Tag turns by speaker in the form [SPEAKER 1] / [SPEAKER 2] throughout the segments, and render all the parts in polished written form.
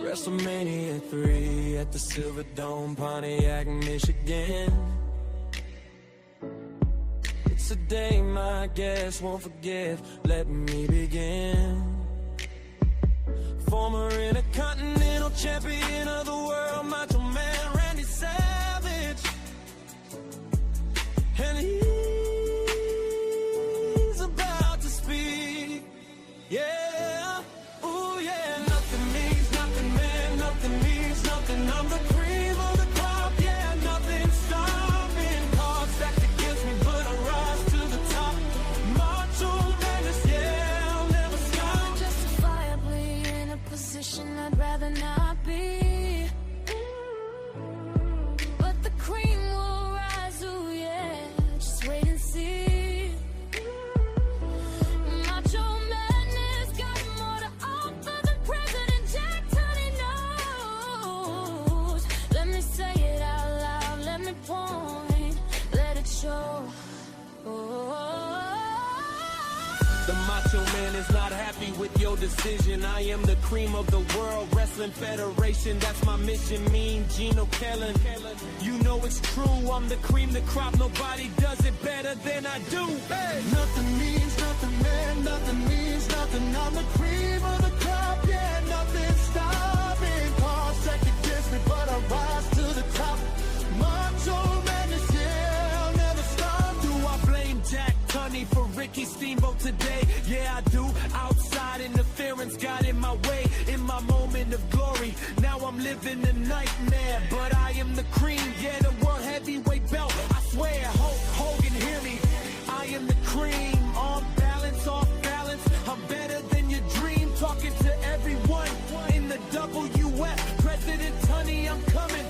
[SPEAKER 1] WrestleMania 3 at the Silverdome, Pontiac, Michigan. It's a day my guests won't forget. Let me begin. Former Intercontinental Champion of the world, Macho Man Randy Savage. And he's about to speak. Yeah, ooh yeah. Nothing means nothing, man, nothing means nothing. I'm the cream of the crop, yeah, nothing's stopping. Cards stacked against me, but I rise to the top. Macho madness, yeah, I'll never stop.
[SPEAKER 2] Justifiably in a position I'd rather not be, but the cream will rise, ooh yeah, just wait and see. Macho madness got more to offer than President Jack Tunney knows. Let me say it out loud, let me point, let it show.
[SPEAKER 1] The Macho Man is not happy with your decision. I am the cream of the World Wrestling Federation. That's my mission, Mean Gene Okerlund. You know it's true, I'm the cream, the crop. Nobody does it better than I do. Hey! Nothing means nothing, man, nothing means nothing. I'm the cream of the crop, yeah, nothing's stopping. Cards stacked against me, but I rise to the top. Macho madness, yeah, I'll never stop. Do I blame Jack Tunney for Ricky Steamboat today? Yeah, I do. Outside interference got in my way. In my moment of glory, now I'm living a nightmare. But I am the cream, yeah, the world heavyweight belt. I swear, Hulk Hogan, hear me. I am the cream, on balance, off balance. I'm better than your dream. Talking to everyone in the WF. President Tunney, I'm coming.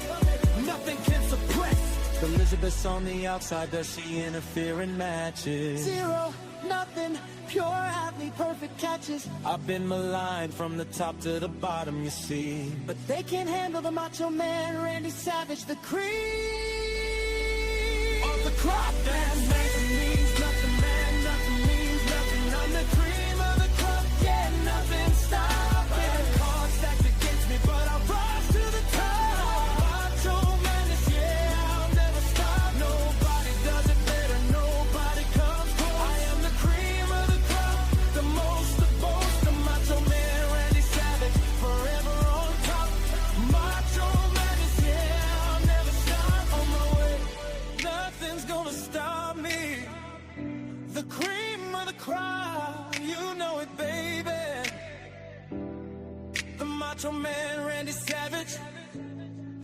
[SPEAKER 1] Nothing can suppress. Elizabeth's on the outside, does she interfere in matches?
[SPEAKER 3] Zero, nothing, pure athlete, perfect catches.
[SPEAKER 1] I've been maligned from the top to the bottom, you see.
[SPEAKER 3] But they can't handle the Macho Man, Randy Savage, the cream
[SPEAKER 1] of the crop. That nothing means nothing, man, nothing means nothing. I'm the cream of the crop, yeah, nothing stopping. Cards stacked against me, but I rise to the top. Macho madness, yeah, I'll never stop. Nobody does it better, nobody comes close. I am the cream of the crop, the most, the boast, the Macho Man Randy Savage, forever on top. Macho madness, yeah, I'll never stop on my way. Nothing's gonna stop me. The cream of the crop, you know it, baby. The Macho Man Randy Savage,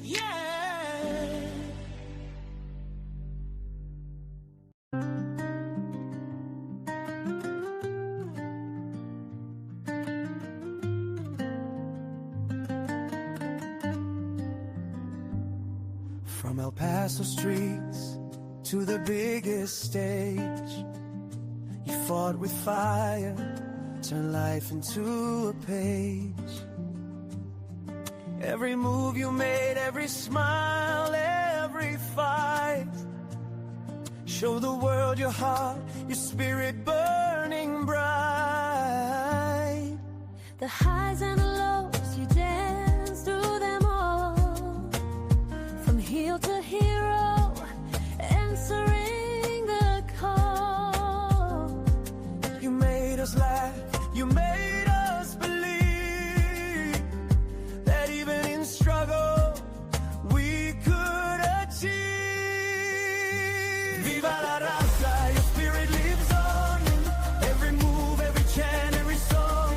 [SPEAKER 1] yeah.
[SPEAKER 3] From El Paso streets to the biggest stage, you fought with fire, turned life into a page. Every move you made, every smile, every fight, show the world your heart, your spirit burning bright.
[SPEAKER 2] The highs and the lows, you dance through them all. From heel to hero, answering the call.
[SPEAKER 3] You made us laugh, you made us believe that even in struggle we could achieve. Viva la raza, your spirit lives on. Every move, every chant, every song.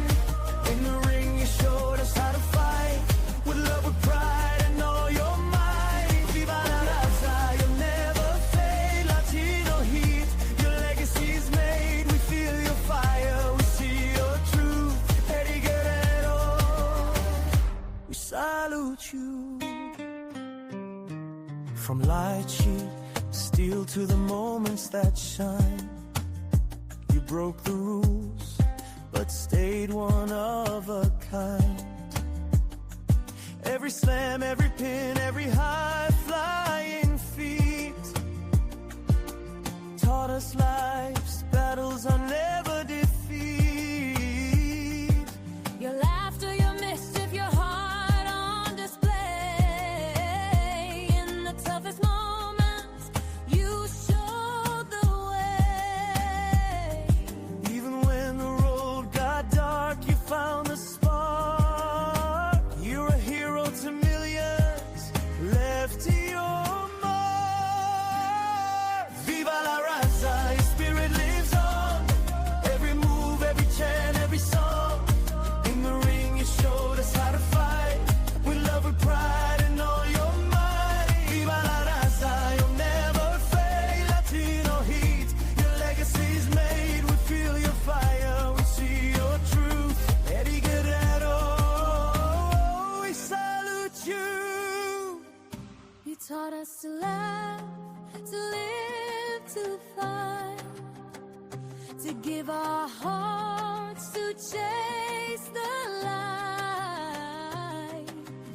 [SPEAKER 3] In the ring you showed us how to fight, with love, with pride and all your might. Viva la raza, you'll never fade. Latino heat, your legacy's made. We feel your fire, we see your truth. Eddie Guerrero, we salute you. From light sheet, steel to the moments that shine. You broke the rules, but stayed one of a kind. Every slam, every pin, every high flying feat.
[SPEAKER 2] taught us to laugh, to live, to fight, to give our hearts to chase the light.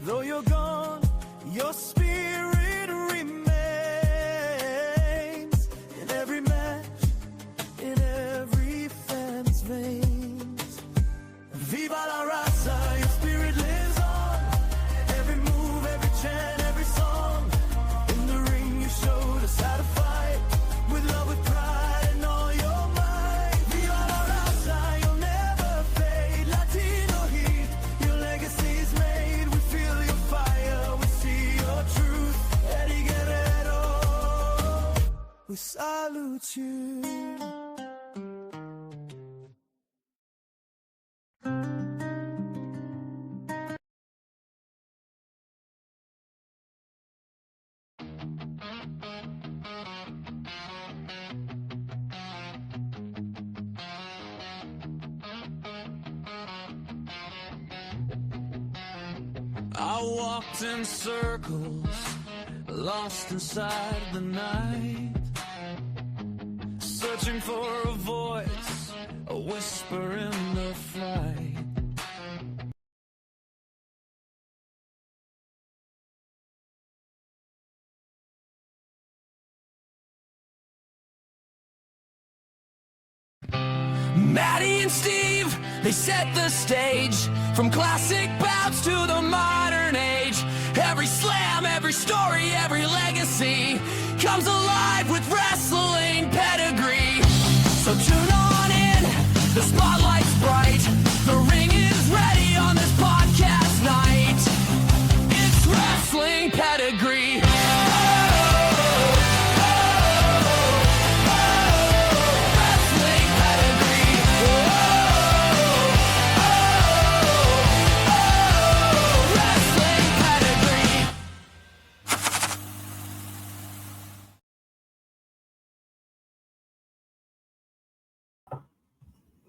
[SPEAKER 3] Though you're gone, your spirit remains in every match, in every fan's veins. Viva la raza, your spirit lives on. Every move, every chant, every song. In the ring you showed us how to fight, with love, with pride, and all your might. Viva la raza, you'll never fade. Latino heat, your legacy's made. We feel your fire, we see your truth. Eddie Guerrero, we salute you.
[SPEAKER 1] I walked in circles, lost inside the night, searching for a voice, a whisper in the flight. Maddie and Steve, they set the stage, from classic bouts to the modern age. Every slam, every story, every legacy comes alive with wrestling pedigree. So tune on in, the spotlight's bright, the ring is ready on this podcast night. It's wrestling pedigree.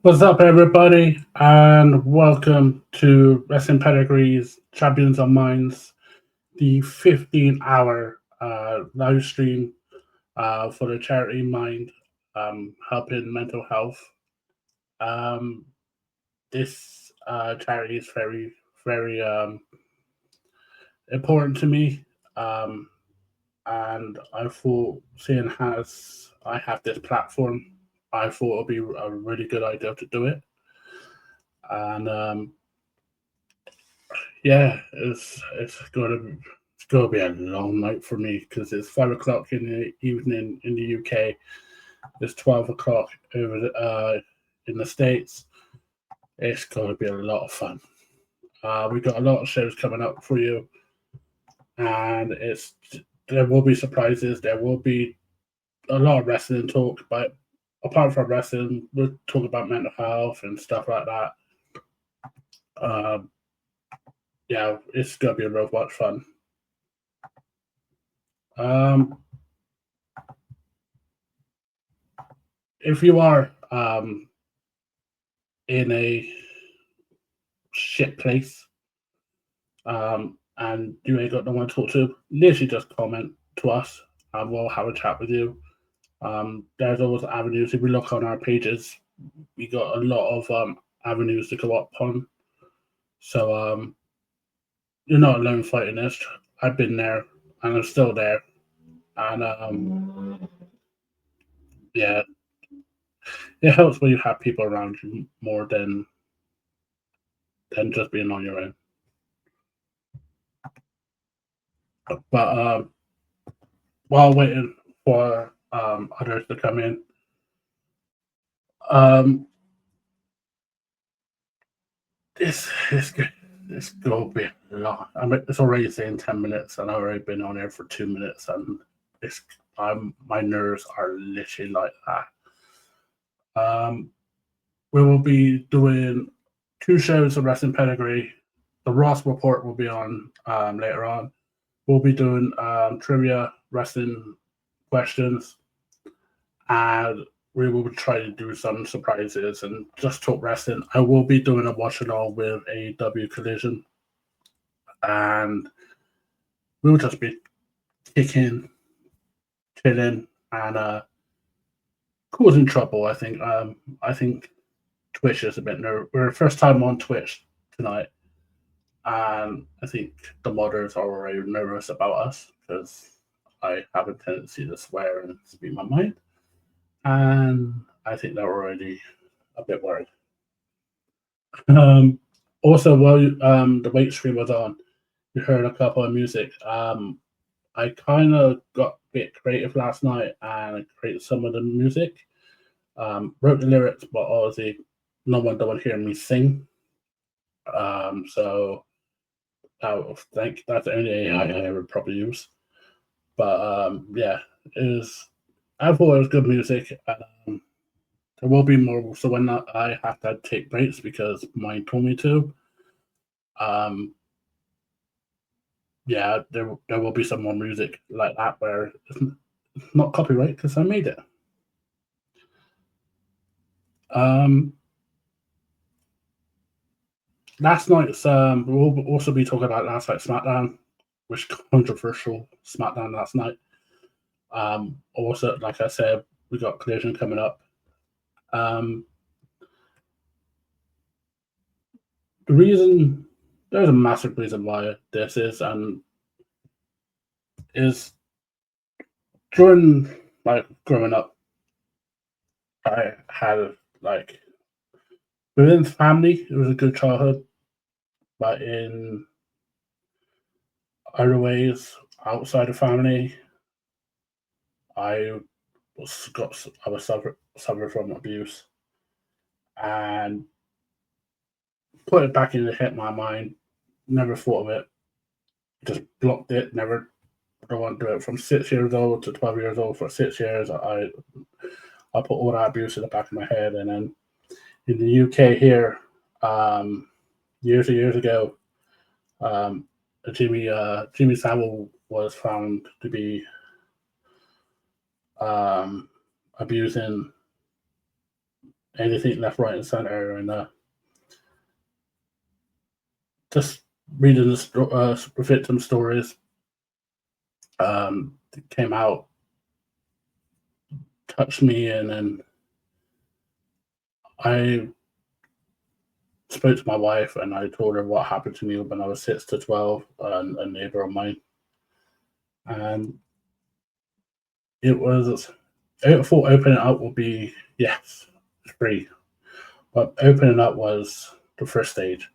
[SPEAKER 4] What's up, everybody, and welcome to Wrestling Pedigree's Champions of Minds, the 15-hour live stream for the charity Mind, helping mental health. This charity is very, very important to me, and I thought, seeing as I have this platform, I thought it would be a really good idea to do it. And yeah, it's gonna be a long night for me because it's 5 o'clock in the evening in the UK. It's 12 o'clock over in the States. It's gonna be a lot of fun. We've got a lot of shows coming up for you, and there will be surprises. There will be a lot of wrestling talk, but apart from wrestling, we'll talk about mental health and stuff like that. Yeah, it's going to be a real much fun. If you are in a shit place and you ain't got no one to talk to, literally just comment to us and we'll have a chat with you. There's always avenues. If we look on our pages, we got a lot of avenues to go up on. So you're not alone fighting this. I've been there and I'm still there. And yeah, it helps when you have people around you more than just being on your own. But while waiting for others to come in, this gonna be long. I mean, it's already saying 10 minutes, and I've already been on here for 2 minutes, and my nerves are literally like that. We will be doing 2 shows of Wrestling Pedigree. The Ross Report will be on later on. We'll be doing trivia, wrestling questions, and we will try to do some surprises and just talk wrestling. I will be doing a watch along with AEW Collision, and we'll just be kicking, chilling, and causing trouble. I think Twitch is a bit nervous. We're first time on Twitch tonight, and I think the modders are already nervous about us because I have a tendency to swear and speak my mind, and I think they're already a bit worried. Also, while the wait stream was on, you heard a couple of music. I kind of got a bit creative last night and created some of the music. Wrote the lyrics, but obviously no one don't want to hear me sing. So I think that's the only AI I ever probably use. But yeah, I thought it was good music. There will be more. So when I have to take breaks because mine told me to. Yeah, there will be some more music like that where it's not copyright because I made it. Last night's we'll also be talking about last night's SmackDown, which controversial SmackDown last night. Also, like I said, we got Collision coming up. The reason there's a massive reason why this is during growing up, I had within family it was a good childhood, but in other ways outside of family, I suffered from abuse, and put it back in the hit my mind. Never thought of it. Just blocked it. Never. I don't want to do it. From 6 years old to 12 years old, for 6 years, I put all that abuse in the back of my head. And then in the UK here, years and years ago, Jimmy Savile was found to be abusing anything left, right, and center, and just reading the victim stories came out, touched me, and then I spoke to my wife and I told her what happened to me when I was 6 to 12, a neighbor of mine, and I thought opening up would be, yes, it's free, but opening up was the first stage.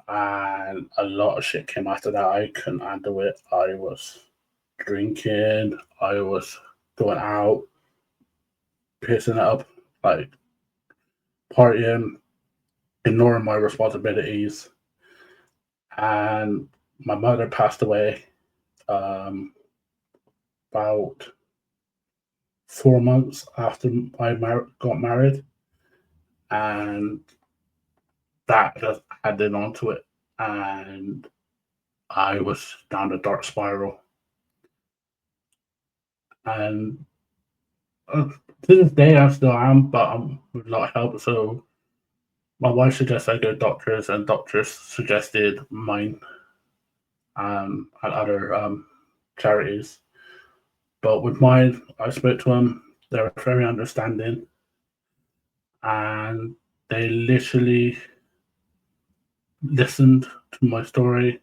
[SPEAKER 4] And a lot of shit came after that. I couldn't handle it. I was drinking. I was going out, pissing it up, partying, ignoring my responsibilities. And my mother passed away about 4 months after I got married. And that just added onto it, and I was down a dark spiral. And to this day, I still am, but I'm with a lot of help. So my wife suggested I go to doctors, and doctors suggested mine and other charities. But with mine, I spoke to them. They were very understanding, and they literally listened to my story,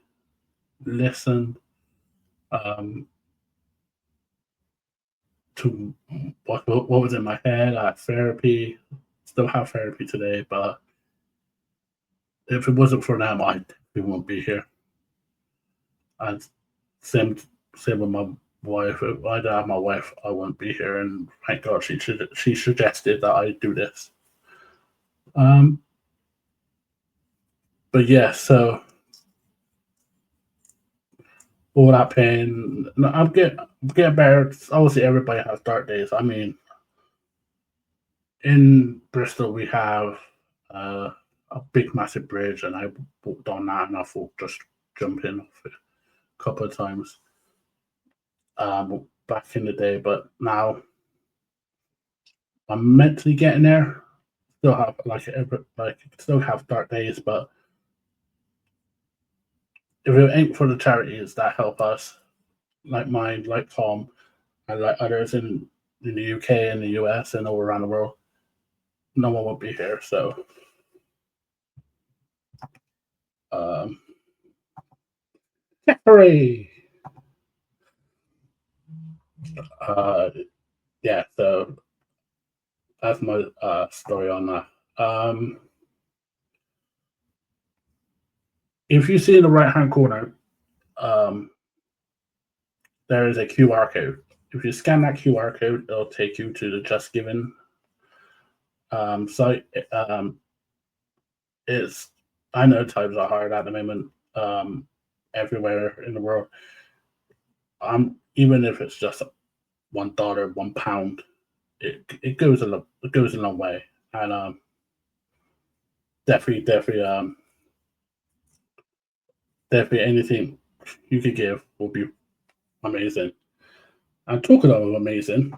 [SPEAKER 4] listened to what was in my head. I had therapy, still have therapy today, but if it wasn't for them, we won't be here. And same with my wife. If I didn't have my wife, I wouldn't be here. And thank God she suggested that I do this. But yeah, so all that pain, I'm getting better. Obviously, everybody has dark days. I mean, in Bristol, we have a big, massive bridge, and I walked on that, and I thought just jump in off it a couple of times back in the day. But now I'm mentally getting there. Still have still have dark days, but if it ain't for the charities that help us, like mine, like Tom, and like others in the UK and the US and all around the world, no one would be here. So, um, hooray! Uh, yeah. So that's my story on that. If you see in the right hand corner, um, there is a QR code. If you scan that QR code, it'll take you to the Just Giving site. It's I know times are hard at the moment, everywhere in the world. Even if it's just $1, £1, it goes a long way, and definitely definitely anything you could give will be amazing. And talking of amazing,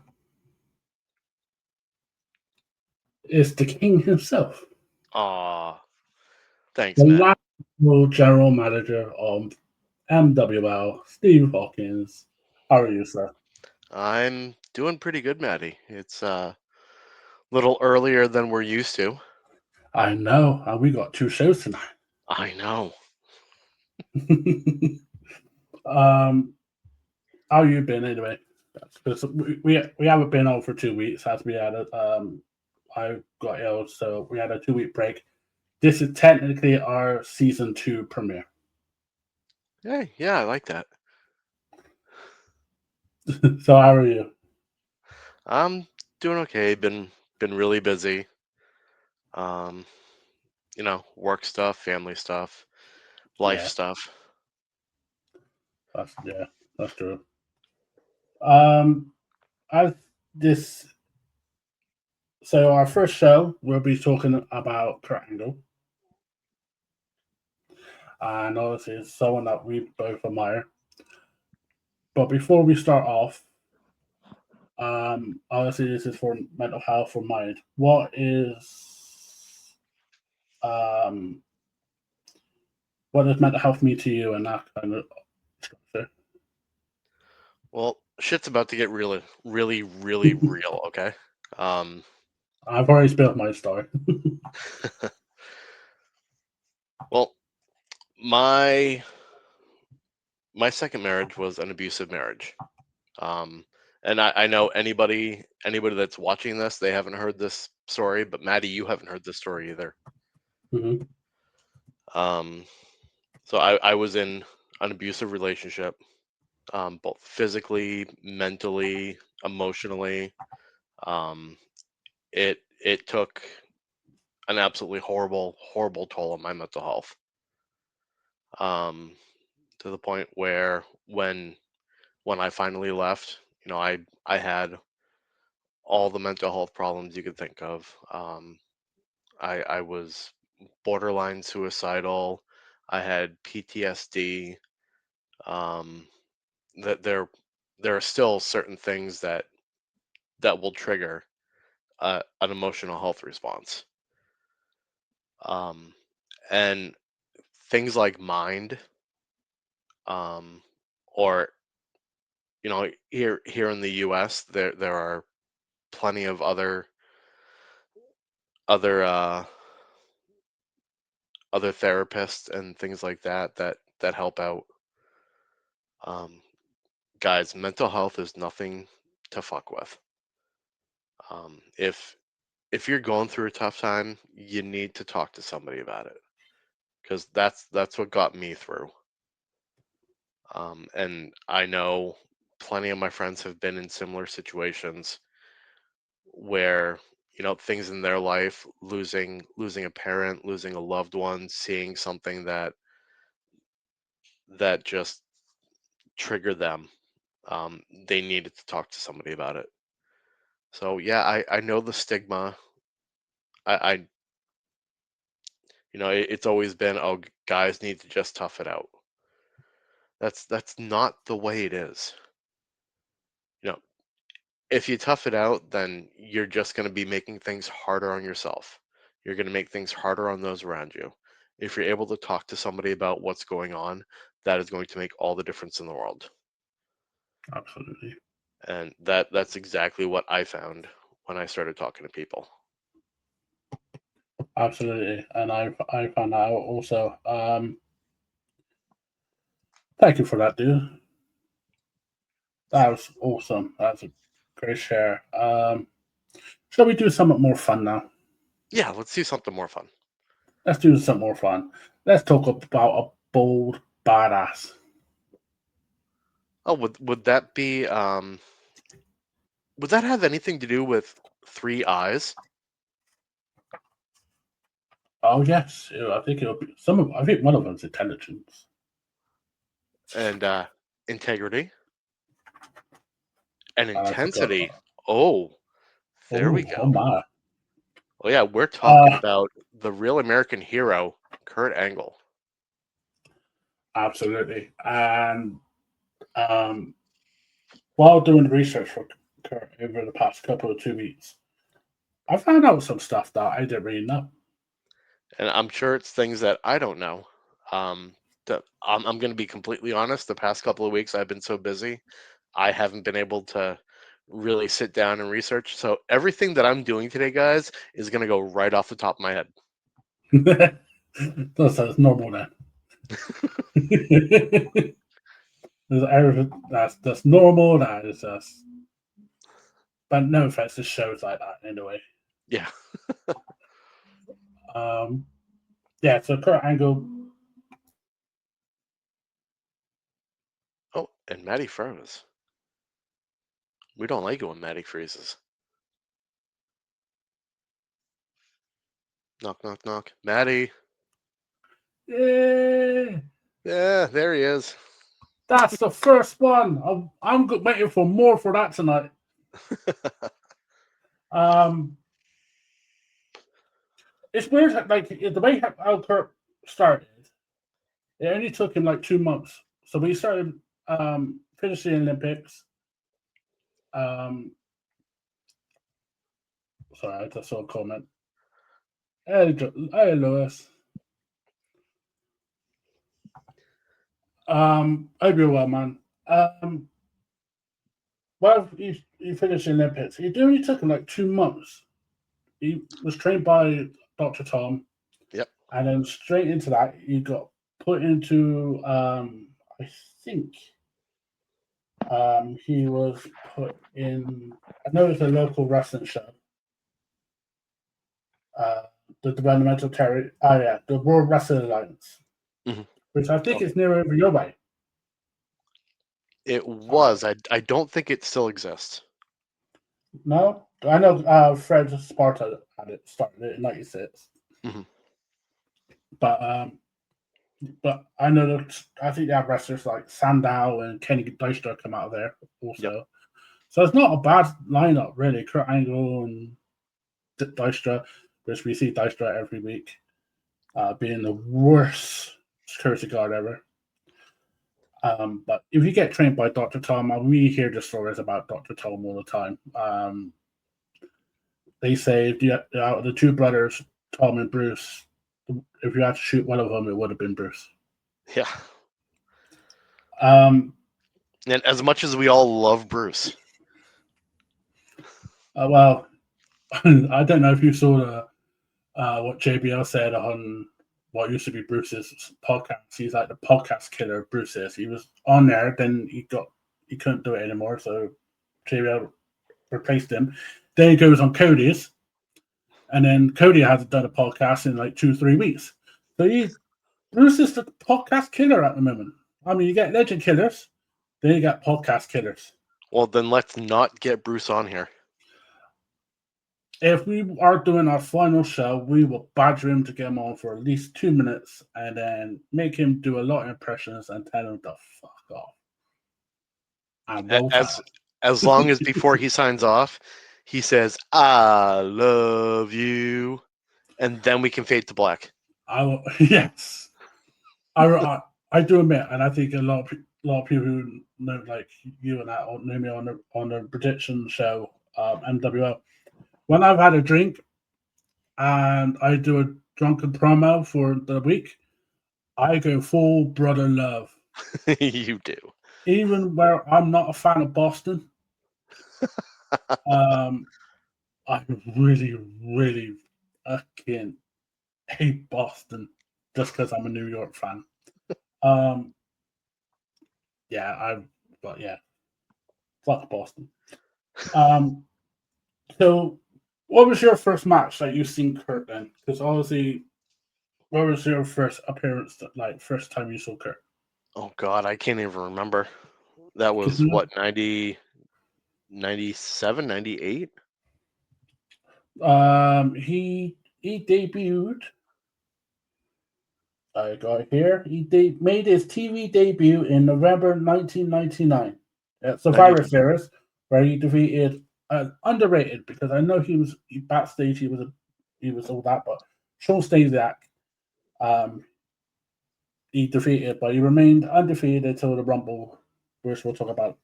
[SPEAKER 4] is the king himself,
[SPEAKER 5] Aw, thanks,
[SPEAKER 4] the
[SPEAKER 5] Matt.
[SPEAKER 4] last general manager of MWL, Steve Hawkins. How are you, sir?
[SPEAKER 5] I'm doing pretty good, Maddie. It's a little earlier than we're used to.
[SPEAKER 4] I know, and we got two shows tonight.
[SPEAKER 5] I know.
[SPEAKER 4] um, how you been anyway? Because we haven't been on for 2 weeks as we had I got ill, so we had a 2 week break. This is technically our season 2 premiere.
[SPEAKER 5] Hey, yeah, I like that.
[SPEAKER 4] So how are you?
[SPEAKER 5] I'm doing okay. Been really busy. Um, work stuff, family stuff, life
[SPEAKER 4] Yeah,
[SPEAKER 5] stuff.
[SPEAKER 4] that's true. Um, as this so our first show we'll be talking about Kurt Angle, and obviously it's someone that we both admire. But before we start off, obviously this is for mental health for mind. Um what does mental health mean to you and that kind of structure?
[SPEAKER 5] Well, shit's about to get really, really, really real. Okay. Um,
[SPEAKER 4] I've already spilled my story.
[SPEAKER 5] well, my second marriage was an abusive marriage. Um, and I know anybody that's watching this, they haven't heard this story, but Maddie, you haven't heard this story either.
[SPEAKER 4] Mhm.
[SPEAKER 5] Um, so I was in an abusive relationship, both physically, mentally, emotionally. Um, it took an absolutely horrible toll on my mental health. Um, to the point where when I finally left, I had all the mental health problems you could think of. I was borderline suicidal. I had PTSD. Um, that there are still certain things that will trigger an emotional health response. Um, and things like mind, um, or here in the U.S. there are plenty of other other therapists and things like that help out. Um, Guys, mental health is nothing to fuck with. If you're going through a tough time, you need to talk to somebody about it, because that's what got me through. And I know plenty of my friends have been in similar situations where things in their life, losing a parent, losing a loved one, seeing something that just triggered them. They needed to talk to somebody about it. So yeah, I know the stigma. I it's always been, oh, guys need to just tough it out. That's not the way it is. You know, if you tough it out, then you're just going to be making things harder on yourself. You're going to make things harder on those around you. If you're able to talk to somebody about what's going on, that is going to make all the difference in the world.
[SPEAKER 4] Absolutely.
[SPEAKER 5] And that's exactly what I found when I started talking to people.
[SPEAKER 4] Absolutely. And I found that out also. Thank you for that, dude. That was awesome. That's a great share. Shall we do something more fun now?
[SPEAKER 5] Yeah, let's do something more fun.
[SPEAKER 4] Let's do something more fun. Let's talk about a bold badass.
[SPEAKER 5] Oh, would that be would that have anything to do with 3 eyes?
[SPEAKER 4] Oh yes, I think it'll be some of. I think one of them's intelligence.
[SPEAKER 5] And integrity and
[SPEAKER 4] I forgot.
[SPEAKER 5] intensity. Oh, there we
[SPEAKER 4] Oh
[SPEAKER 5] go.
[SPEAKER 4] my!
[SPEAKER 5] Oh yeah, we're talking about the real American hero, Kurt Angle.
[SPEAKER 4] Absolutely. And while doing research for Kurt over the past couple of 2 weeks, I found out some stuff that I didn't really know.
[SPEAKER 5] And I'm sure it's things that I don't know. I'm going to be completely honest. The past couple of weeks, I've been so busy, I haven't been able to really sit down and research. So everything that I'm doing today, guys, is going to go right off the top of my head.
[SPEAKER 4] That's normal then. That's normal. That is just. But no offense, this show's like that anyway.
[SPEAKER 5] Yeah.
[SPEAKER 4] Yeah. So Kurt Angle.
[SPEAKER 5] Oh, and Maddie froze. We don't like it when Maddie freezes. Knock, knock, knock. Maddie.
[SPEAKER 4] Yeah.
[SPEAKER 5] Yeah, there he is.
[SPEAKER 4] That's the first one. I'm waiting for more for that tonight. It's weird, like the way how Kurt started. It only took him like 2 months. So we started finishing the Olympics. Sorry, I just saw a comment. Hey, Lewis. Hope you're well, man. Well, he finished the Olympics. It only took him like 2 months. He was trained by Dr. Tom.
[SPEAKER 5] Yep.
[SPEAKER 4] And then straight into that, he got put into, I think, he was put in, I know it's a local wrestling show. The Developmental Territory, the World Wrestling Alliance, which I think is near over your way.
[SPEAKER 5] It was. I don't think it still exists.
[SPEAKER 4] No? I know Fred Sparta started it in 96. But I know that I think they have wrestlers like Sandow and Kenny Dystra come out of there also. Yep. So it's not a bad lineup, really. Kurt Angle and Dystra, which we see Dystra every week, being the worst security guard ever. But if you get trained by Dr. Tom, we hear the stories about Dr. Tom all the time. They say the two brothers, Tom and Bruce, if you had to shoot one of them, it would have been Bruce.
[SPEAKER 5] Yeah. And as much as we all love Bruce.
[SPEAKER 4] Well, I don't know if you saw what JBL said on what used to be Bruce's podcast. He's like the podcast killer, Bruce is. He was on there, then he couldn't do it anymore, so JBL replaced him. Then he goes on Cody's, and then Cody hasn't done a podcast in like 2-3 weeks. So Bruce is the podcast killer at the moment. I mean, you get legend killers, then you got podcast killers.
[SPEAKER 5] Well, then let's not get Bruce on here.
[SPEAKER 4] If we are doing our final show, we will badger him to get him on for at least 2 minutes and then make him do a lot of impressions and tell him to fuck off.
[SPEAKER 5] As long as before he signs off, he says, "I love you," and then we can fade to black.
[SPEAKER 4] Yes. I do admit, and I think a lot of people who know, like you and that, know me on the prediction show, MWL. When I've had a drink and I do a drunken promo for the week, I go full brother love.
[SPEAKER 5] You do.
[SPEAKER 4] even where I'm not a fan of Boston, I really, really fucking hate Boston just because I'm a New York fan. Um, but yeah, fuck Boston. So what was your first match that you've seen Kurt then? Because obviously, what was your first appearance, first time you saw Kurt?
[SPEAKER 5] Oh God, I can't even remember. That was what, 90, 97, 98?
[SPEAKER 4] He debuted. I got it here. He made his TV debut in November 1999 at Survivor
[SPEAKER 5] 90,
[SPEAKER 4] Series, where he defeated underrated because I know backstage. He was all that, but Sean Stasiak, he defeated, but he remained undefeated until the Rumble, which we'll talk about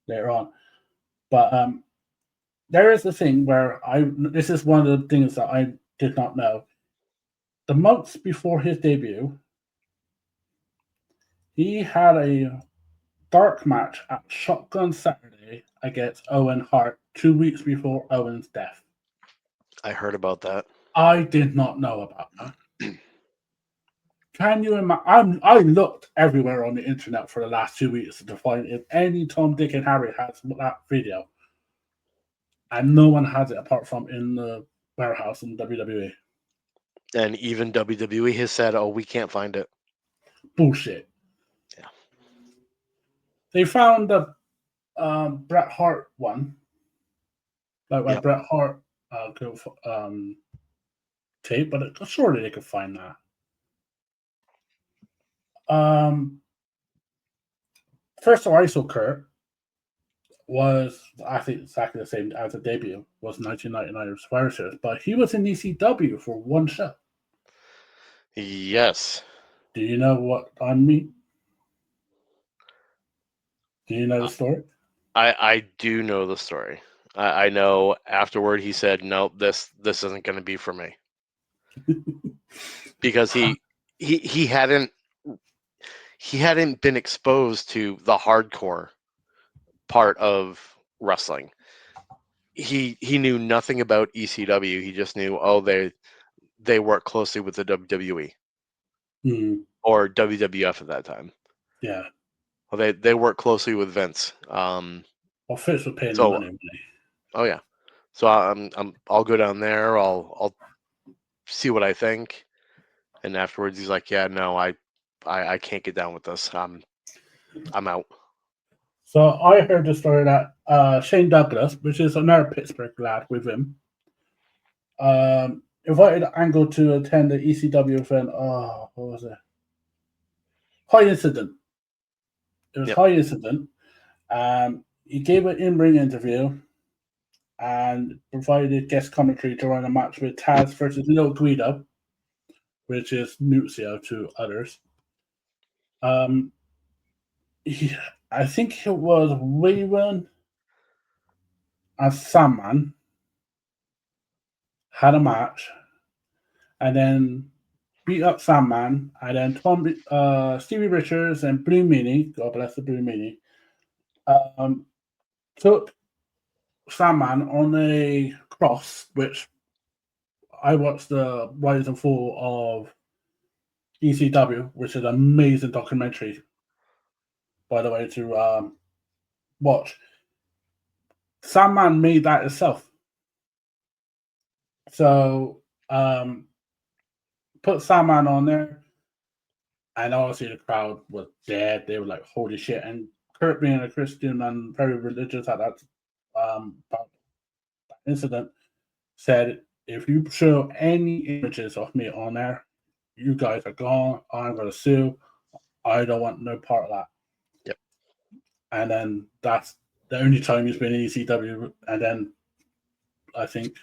[SPEAKER 4] later on. But there is a thing where this is one of the things that I did not know. The months before his debut, he had a dark match at Shotgun Saturday against Owen Hart 2 weeks before Owen's death.
[SPEAKER 5] I heard about that.
[SPEAKER 4] I did not know about that. Can you imagine? I looked everywhere on the internet for the last 2 weeks to find if any Tom, Dick, and Harry has that video. And no one has it apart from in the warehouse in WWE.
[SPEAKER 5] And even WWE has said, "Oh, we can't find it."
[SPEAKER 4] Bullshit.
[SPEAKER 5] Yeah.
[SPEAKER 4] They found the Bret Hart one. Like when Bret Hart tape, but surely they could find that. First of all, I saw Kurt was, I think, exactly the same as the debut, was 1999 Survivor Series, but he was in ECW for one show.
[SPEAKER 5] Yes.
[SPEAKER 4] Do you know what I mean? Do you know the story?
[SPEAKER 5] I do know the story. I know afterward he said, "No, this isn't going to be for me," because he hadn't been exposed to the hardcore part of wrestling. He knew nothing about ECW. He just knew, oh, they work closely with the WWE or WWF at that time.
[SPEAKER 4] Yeah.
[SPEAKER 5] Well, they work closely with Vince.
[SPEAKER 4] Well, Fitz was paying the money.
[SPEAKER 5] Oh yeah. So I'll go down there. I'll see what I think, and afterwards he's like, "Yeah, no, I can't get down with this. I'm out."
[SPEAKER 4] So I heard the story that Shane Douglas, which is another Pittsburgh lad with him, invited Angle to attend the ECW event. Oh, what was it? High Incident. It was High Incident. He gave an in-ring interview and provided guest commentary during a match with Taz versus Lil Guido, which is Nunzio to others. I think it was Raven and Sandman had a match, and then beat up Sandman, and then Stevie Richards and Blue Meanie, God bless the Blue Meanie, took Sandman on a cross, which I watched the Rise and Fall of ECW, which is an amazing documentary, by the way, to watch. Sandman made that itself. So put Sandman on there, and obviously the crowd was dead. They were like, holy shit. And Kurt, being a Christian and very religious at that incident, said, if you show any images of me on there, you guys are gone. I'm going to sue. I don't want no part of that.
[SPEAKER 5] Yep.
[SPEAKER 4] And then that's the only time he's been in ECW. And then I think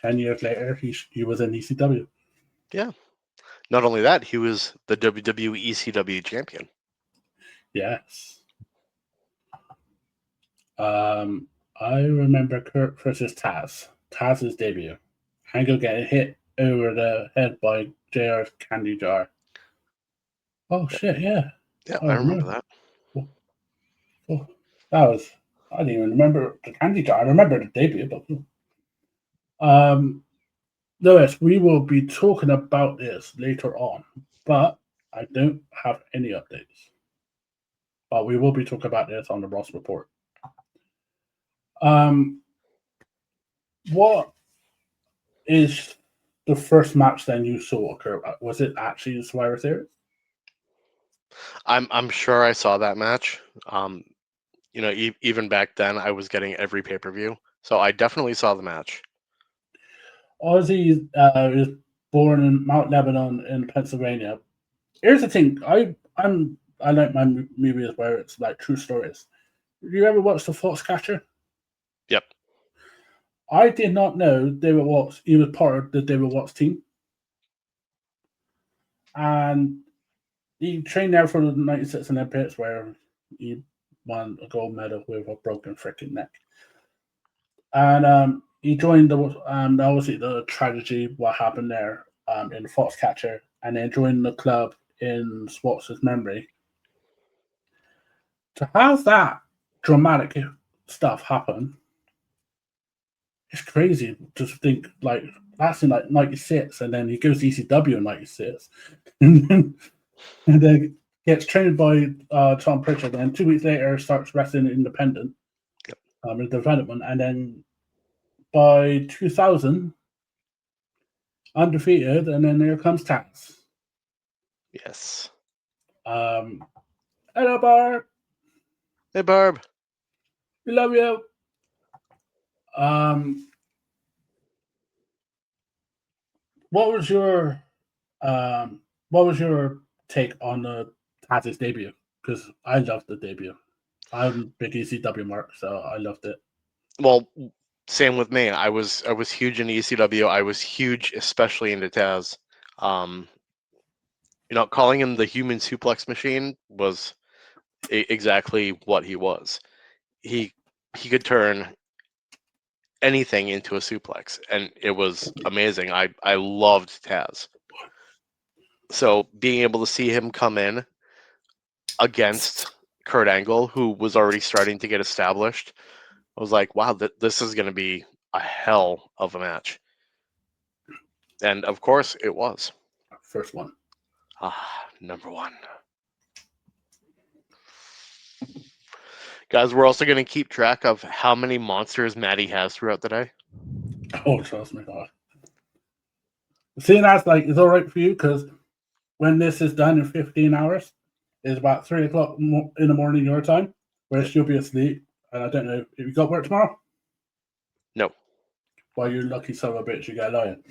[SPEAKER 4] 10 years later, he was in ECW.
[SPEAKER 5] Yeah. Not only that, he was the WWE ECW champion.
[SPEAKER 4] Yes. I remember Kurt versus Taz. Taz's debut. Angle getting hit over the head by JR's candy jar. Oh, shit, yeah.
[SPEAKER 5] Yeah,
[SPEAKER 4] Oh,
[SPEAKER 5] I remember that.
[SPEAKER 4] Oh, I didn't even remember the candy jar. I remember the debut, but Lewis, we will be talking about this later on, but I don't have any updates. But we will be talking about this on the Ross report. What is the first match then you saw occur? Was it actually the Survivor Series?
[SPEAKER 5] I'm sure I saw that match. Even back then, I was getting every pay-per-view, so I definitely saw the match.
[SPEAKER 4] Ozzy is born in Mount Lebanon in Pennsylvania. Here's the thing: I like my movies where it's like true stories. You ever watch The Foxcatcher?
[SPEAKER 5] Yep.
[SPEAKER 4] I did not know David Watts. He was part of the David Watts team, and he trained there for the '96 Olympics, where he won a gold medal with a broken freaking neck. And he joined obviously the tragedy what happened there in Foxcatcher, and then joined the club in Watts' memory. To have that dramatic stuff happen, it's crazy to think like that's in like '96, and then he goes to ECW in '96, and then gets trained by Tom Pritchard, and 2 weeks later starts wrestling independent in development, and then by 2000 undefeated, and then here comes Taz.
[SPEAKER 5] Yes.
[SPEAKER 4] Hello, Barb.
[SPEAKER 5] Hey, Barb.
[SPEAKER 4] We love you. What was your take on the Taz's debut? Because I loved the debut. I'm a big ECW mark, so I loved it.
[SPEAKER 5] Well, same with me. I was huge in ECW. I was huge, especially into Taz. Calling him the human suplex machine was exactly what he was. He could turn anything into a suplex, and it was amazing. I loved Taz. So being able to see him come in against Kurt Angle, who was already starting to get established, I was like, wow, this is going to be a hell of a match. And of course, it was.
[SPEAKER 4] First one.
[SPEAKER 5] Number one. Guys, we're also going to keep track of how many monsters Maddie has throughout the day.
[SPEAKER 4] Oh, trust me, God. Seeing as like it's all right for you because when this is done in 15 hours, it's about 3 o'clock in the morning your time, where she'll be asleep. And I don't know if you got work tomorrow.
[SPEAKER 5] No.
[SPEAKER 4] Well, you're lucky son of a bitch. You get a lion.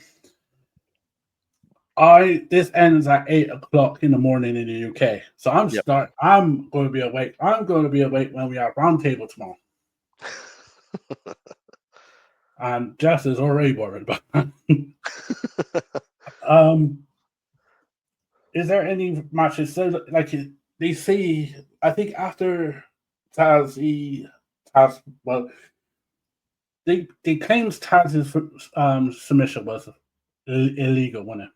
[SPEAKER 4] This ends at 8 o'clock in the morning in the UK, so I'm going to be awake. I'm going to be awake when we have roundtable tomorrow. And Jess is already worried about that. Is there any matches? So, like, they see, I think after Taz, they claims Taz's submission was illegal, wasn't it?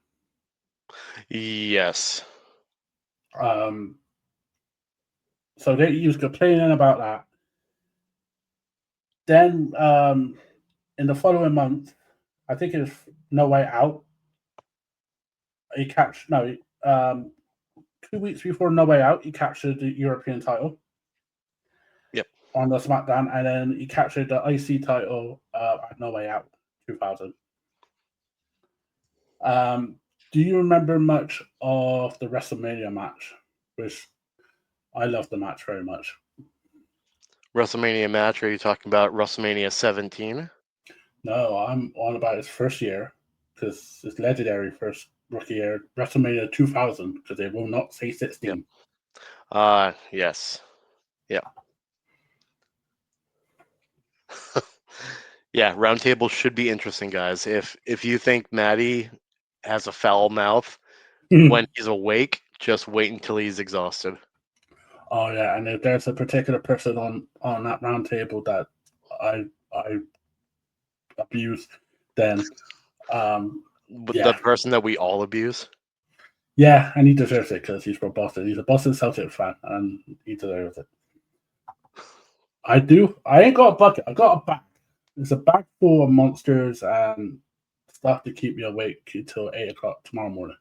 [SPEAKER 5] Yes.
[SPEAKER 4] So he was complaining about that. Then in the following month, I think it was No Way Out. He captured 2 weeks before No Way Out, he captured the European title.
[SPEAKER 5] Yep.
[SPEAKER 4] On the SmackDown, and then he captured the IC title at No Way Out 2000. Do you remember much of the WrestleMania match? Which I love the match very much.
[SPEAKER 5] WrestleMania match? Are you talking about WrestleMania 17?
[SPEAKER 4] No, I'm on about his first year because it's legendary first rookie year, WrestleMania 2000, because they will not say 16.
[SPEAKER 5] Yep. Yes. Yeah. Yeah, roundtable should be interesting, guys. If you think Maddie has a foul mouth when he's awake, just wait until he's exhausted.
[SPEAKER 4] Oh yeah, and if there's a particular person on that roundtable that I abuse, then
[SPEAKER 5] the person that we all abuse.
[SPEAKER 4] Yeah, and he deserves it because he's from Boston. He's a Boston Celtics fan, and he deserves it. I do. I ain't got a bucket. I got a bag. It's a bag full of monsters and stuff to keep me awake until 8 o'clock tomorrow morning.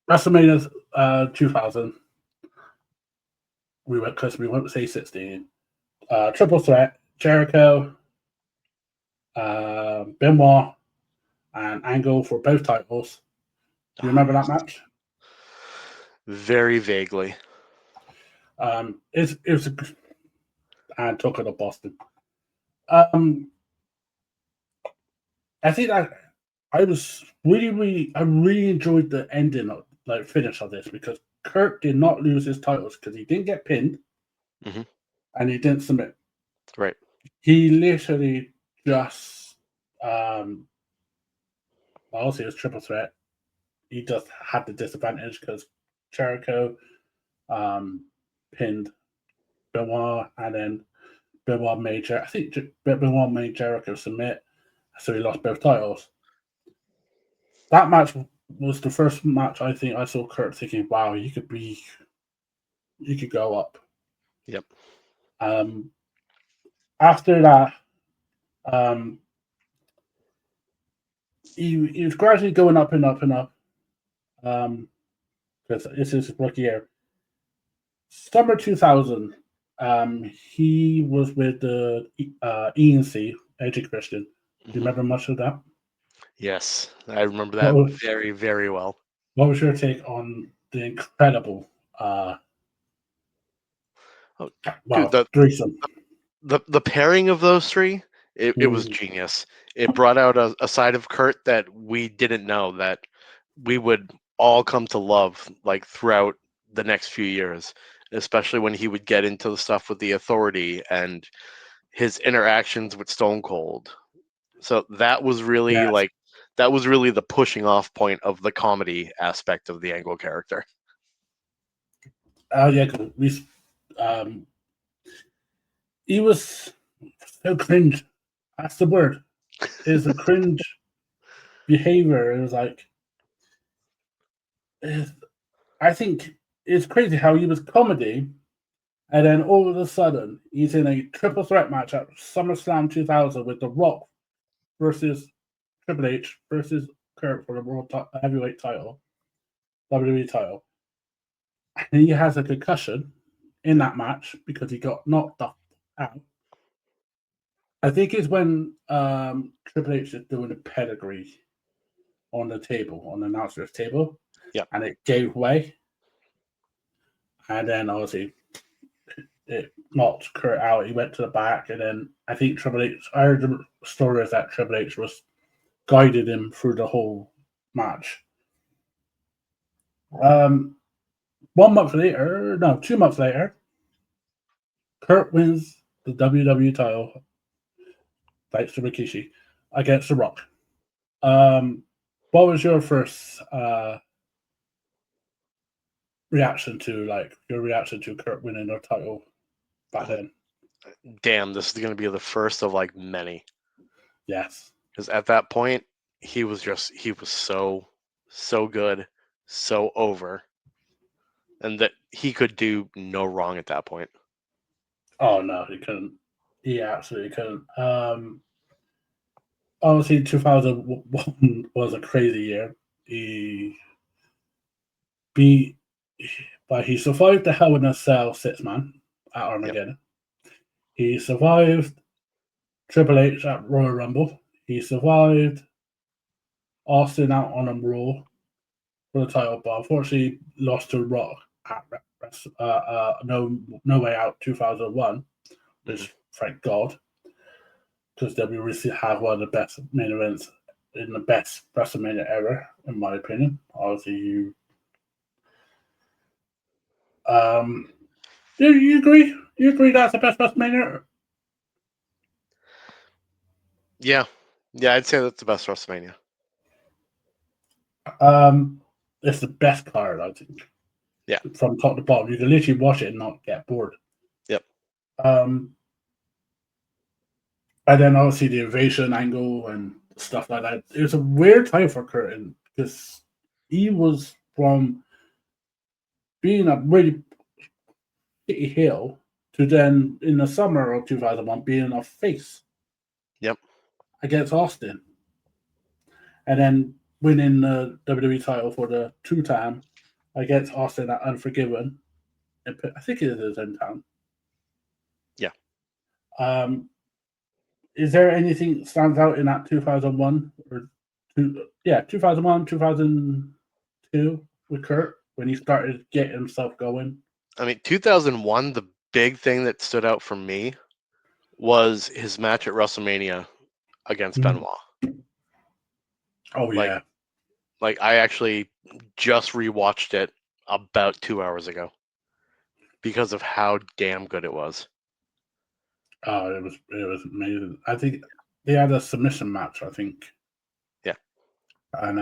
[SPEAKER 4] WrestleMania 2000. We went to say 16. Triple threat: Jericho, Benoit, and Angle for both titles. Do you remember that match?
[SPEAKER 5] Very vaguely.
[SPEAKER 4] It was and talking of Boston. I think I really enjoyed the ending of finish of this because Kurt did not lose his titles because he didn't get pinned and he didn't submit.
[SPEAKER 5] Right.
[SPEAKER 4] He literally just obviously it was triple threat. He just had the disadvantage because Jericho pinned Benoit, and then Benoit made Jericho submit, so he lost both titles. That match was the first match I think I saw Kurt thinking, "Wow, you could go up."
[SPEAKER 5] Yep.
[SPEAKER 4] After that, he was gradually going up and up and up. Because this is his rookie year. Summer 2000, he was with the ENC, Edge Christian. Do you remember much of that?
[SPEAKER 5] Yes, I remember that very, very well.
[SPEAKER 4] What was your take on the incredible threesome?
[SPEAKER 5] The pairing of those three, it was genius. It brought out a side of Kurt that we didn't know that we would all come to love throughout the next few years, especially when he would get into the stuff with the Authority and his interactions with Stone Cold. So that was really the pushing off point of the comedy aspect of the Angle character.
[SPEAKER 4] He was so cringe. That's the word. It's a cringe behavior. It was I think it's crazy how he was comedy, and then all of a sudden he's in a triple threat match at SummerSlam 2000 with The Rock versus Triple H versus Kurt for the World Heavyweight title, WWE title. And he has a concussion in that match because he got knocked out. I think it's when Triple H is doing a pedigree on the table, on the announcer's table.
[SPEAKER 5] Yeah.
[SPEAKER 4] And it gave way. And then obviously it knocked Kurt out. He went to the back, and then I think Triple H, I heard the story is that Triple H was guided him through the whole match. 2 months later, Kurt wins the WWE title, thanks to Rikishi, against The Rock. What was your first reaction to Kurt winning the title back then?
[SPEAKER 5] Damn, this is going to be the first of many.
[SPEAKER 4] Yes.
[SPEAKER 5] Because at that point, he was so good, so over, and that he could do no wrong at that point.
[SPEAKER 4] Oh no, he couldn't. He absolutely couldn't. Obviously, 2001 was a crazy year. He survived the Hell in a Cell 6-man at Armageddon. Yep. He survived Triple H at Royal Rumble. He survived Austin out on a Raw for the title, but unfortunately lost to Rock at No Way Out 2001, which thank God, because WWE have one of the best main events in the best WrestleMania ever, in my opinion. Obviously, do you agree? You agree that's the best WrestleMania?
[SPEAKER 5] Yeah, I'd say that's the best WrestleMania.
[SPEAKER 4] It's the best card, I think.
[SPEAKER 5] Yeah,
[SPEAKER 4] from top to bottom, you can literally watch it and not get bored.
[SPEAKER 5] Yep.
[SPEAKER 4] And then obviously the Invasion angle and stuff like that. It was a weird time for Curtin because he was from being a really shitty heel to then in the summer of 2001 being a face.
[SPEAKER 5] Yep.
[SPEAKER 4] Against Austin. And then winning the WWE title for the 2-time against Austin at Unforgiven. I think it is in town.
[SPEAKER 5] Yeah.
[SPEAKER 4] Is there anything that stands out in that 2001 or 2001, 2002 with Kurt when he started getting himself going?
[SPEAKER 5] I mean, 2001, the big thing that stood out for me was his match at WrestleMania against Benoit.
[SPEAKER 4] Oh, yeah.
[SPEAKER 5] Like I actually just rewatched it about 2 hours ago because of how damn good it was.
[SPEAKER 4] Oh, it was amazing. I think they had a submission match, I think.
[SPEAKER 5] Yeah.
[SPEAKER 4] And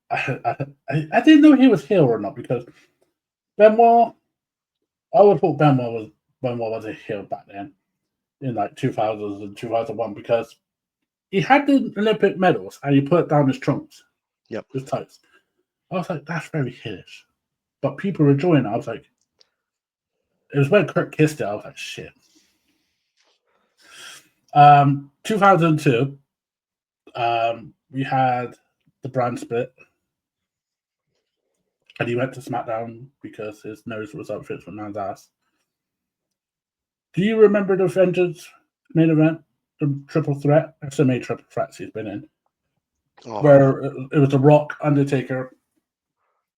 [SPEAKER 4] I didn't know he was heel or not because Benoit, I would thought Benoit was a heel back then in like 2000s and 2001 because he had the Olympic medals and he put down his trunks.
[SPEAKER 5] Yep.
[SPEAKER 4] His tights. I was like, that's very heelish. But people were enjoying it. I was like, it was when Kurt kissed it. I was like, shit. 2002, we had the brand split. And he went to SmackDown because his nose was up Vince ass. Do you remember the Vengeance main event? The triple threat? That's so many triple threats he's been in.
[SPEAKER 5] Oh.
[SPEAKER 4] Where it was The Rock, Undertaker,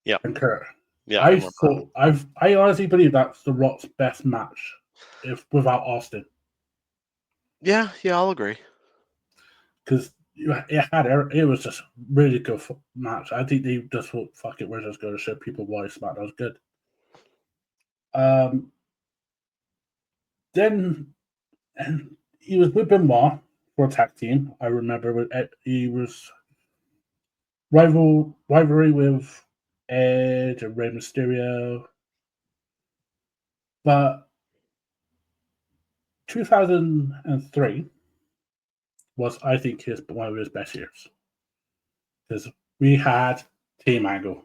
[SPEAKER 4] and Kurt.
[SPEAKER 5] Yeah,
[SPEAKER 4] I honestly believe that's The Rock's best match, if without Austin.
[SPEAKER 5] Yeah, I'll agree.
[SPEAKER 4] Because it was just really good match. I think they just thought, fuck it, we're just going to show people why SmackDown was good. Then, and he was with Benoit for a tag team. I remember he was rivalry with Edge and Rey Mysterio. But 2003 was, I think, one of his best years. Because we had Team Angle.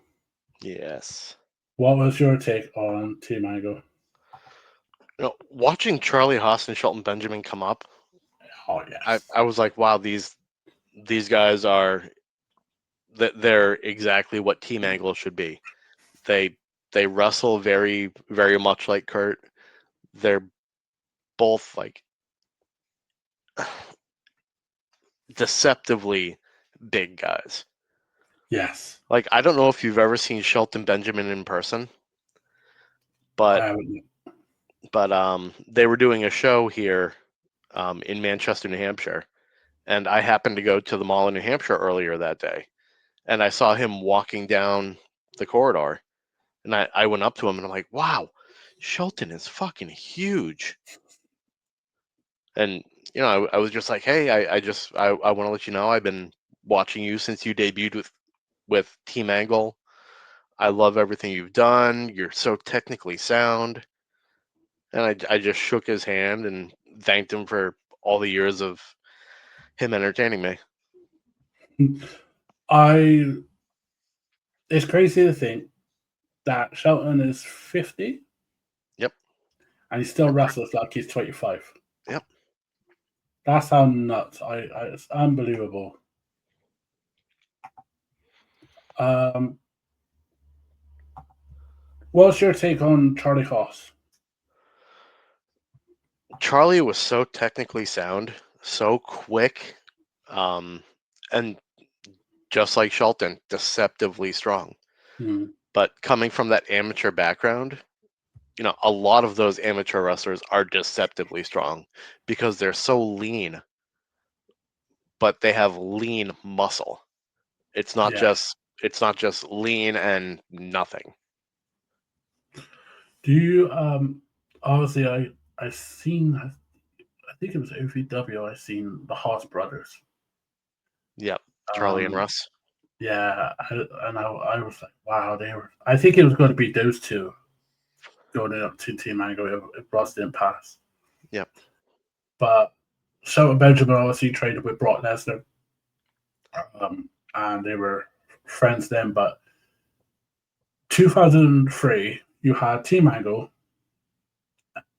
[SPEAKER 5] Yes.
[SPEAKER 4] What was your take on Team Angle?
[SPEAKER 5] Watching Charlie Haas and Shelton Benjamin come up,
[SPEAKER 4] oh yes,
[SPEAKER 5] I was like, wow, these guys they're exactly what Team Angle should be. They wrestle very, very much like Kurt. They're both like deceptively big guys.
[SPEAKER 4] Yes.
[SPEAKER 5] Like I don't know if you've ever seen Shelton Benjamin in person, but they were doing a show here in Manchester, New Hampshire, and I happened to go to the mall in New Hampshire earlier that day, and I saw him walking down the corridor, and I went up to him and I'm like, wow, Shelton is fucking huge. And I was just like, hey, I want to let you know I've been watching you since you debuted with Team Angle. I love everything you've done. You're so technically sound. And I just shook his hand and thanked him for all the years of him entertaining me.
[SPEAKER 4] It's crazy to think that Shelton is 50.
[SPEAKER 5] Yep.
[SPEAKER 4] And he still wrestles like he's 25.
[SPEAKER 5] Yep.
[SPEAKER 4] That's how nuts. It's unbelievable. What's your take on Charlie Haas?
[SPEAKER 5] Charlie was so technically sound, so quick, and just like Shelton, deceptively strong. But coming from that amateur background, a lot of those amateur wrestlers are deceptively strong because they're so lean, but they have lean muscle. It's not just lean and nothing.
[SPEAKER 4] Do you obviously I seen, I think it was OVW, I seen the Haas brothers.
[SPEAKER 5] Yep. Charlie and Russ.
[SPEAKER 4] Yeah, and I was like, wow, I think it was going to be those two going up to Team Angle if Russ didn't pass.
[SPEAKER 5] Yep.
[SPEAKER 4] But Shelton Benjamin obviously traded with Brock Lesnar, and they were friends then. But 2003, you had Team Angle,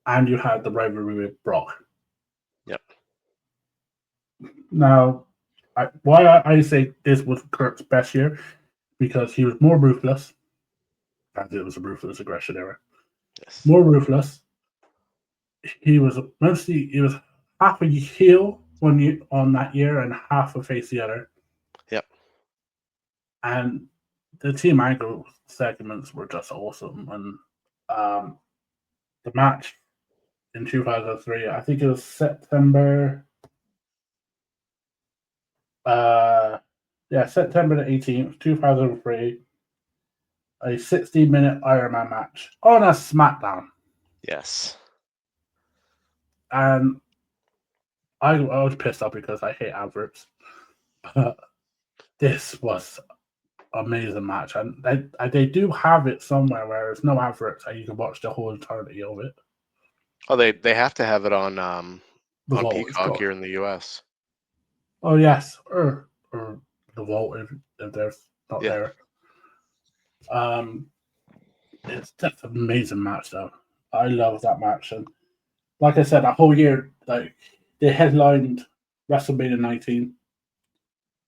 [SPEAKER 4] and you had the rivalry with Brock.
[SPEAKER 5] Yep.
[SPEAKER 4] Now, why I say this was Kurt's best year, because he was more ruthless, as it was a ruthless aggression era.
[SPEAKER 5] Yes.
[SPEAKER 4] More ruthless. He was half a heel on that year and half a face the other.
[SPEAKER 5] Yep.
[SPEAKER 4] And the Team Angle segments were just awesome. And the match in 2003, I think it was September. September the 18th, 2003. A 60-minute Iron Man match on a SmackDown.
[SPEAKER 5] Yes.
[SPEAKER 4] And I was pissed off because I hate adverts. But this was an amazing match. And they do have it somewhere where there's no adverts and you can watch the whole entirety of it.
[SPEAKER 5] Oh, they have to have it on
[SPEAKER 4] The
[SPEAKER 5] on
[SPEAKER 4] Vault,
[SPEAKER 5] Peacock here in the US.
[SPEAKER 4] Oh, yes. Or the Vault if they're not there. It's just an amazing match, though. I love that match. And like I said, that whole year, like they headlined WrestleMania 19,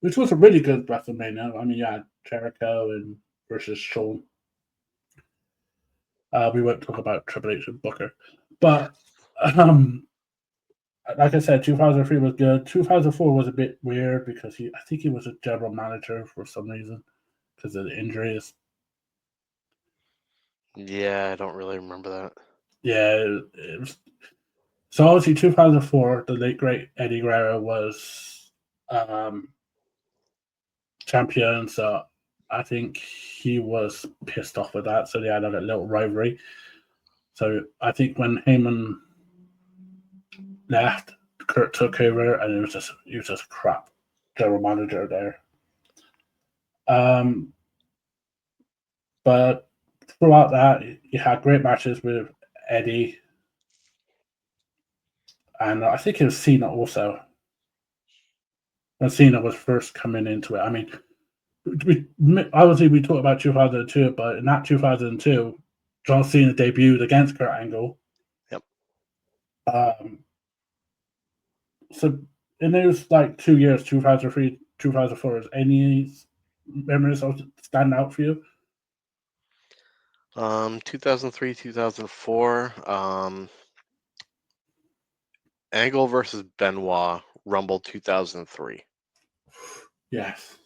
[SPEAKER 4] which was a really good WrestleMania. I mean, you had Jericho and versus Shawn. We won't talk about Triple H and Booker, but like I said, 2003 was good. 2004 was a bit weird because I think he was a general manager for some reason because of the injuries.
[SPEAKER 5] Yeah, I don't really remember that.
[SPEAKER 4] Yeah, it was. So obviously, 2004, the late great Eddie Guerrero was champion. So I think he was pissed off with that. So they had a little rivalry. So I think when Heyman left, Kurt took over, and he was just crap general manager there. But throughout that, you had great matches with Eddie, and I think it was Cena also. When Cena was first coming into it, I mean, obviously we talked about 2002, but in that 2002, John Cena debuted against Kurt Angle.
[SPEAKER 5] Yep.
[SPEAKER 4] So in those like 2 years, 2003, 2004, any memories that stand out for you?
[SPEAKER 5] 2003, 2004. Angle versus Benoit, Rumble 2003.
[SPEAKER 4] Yes.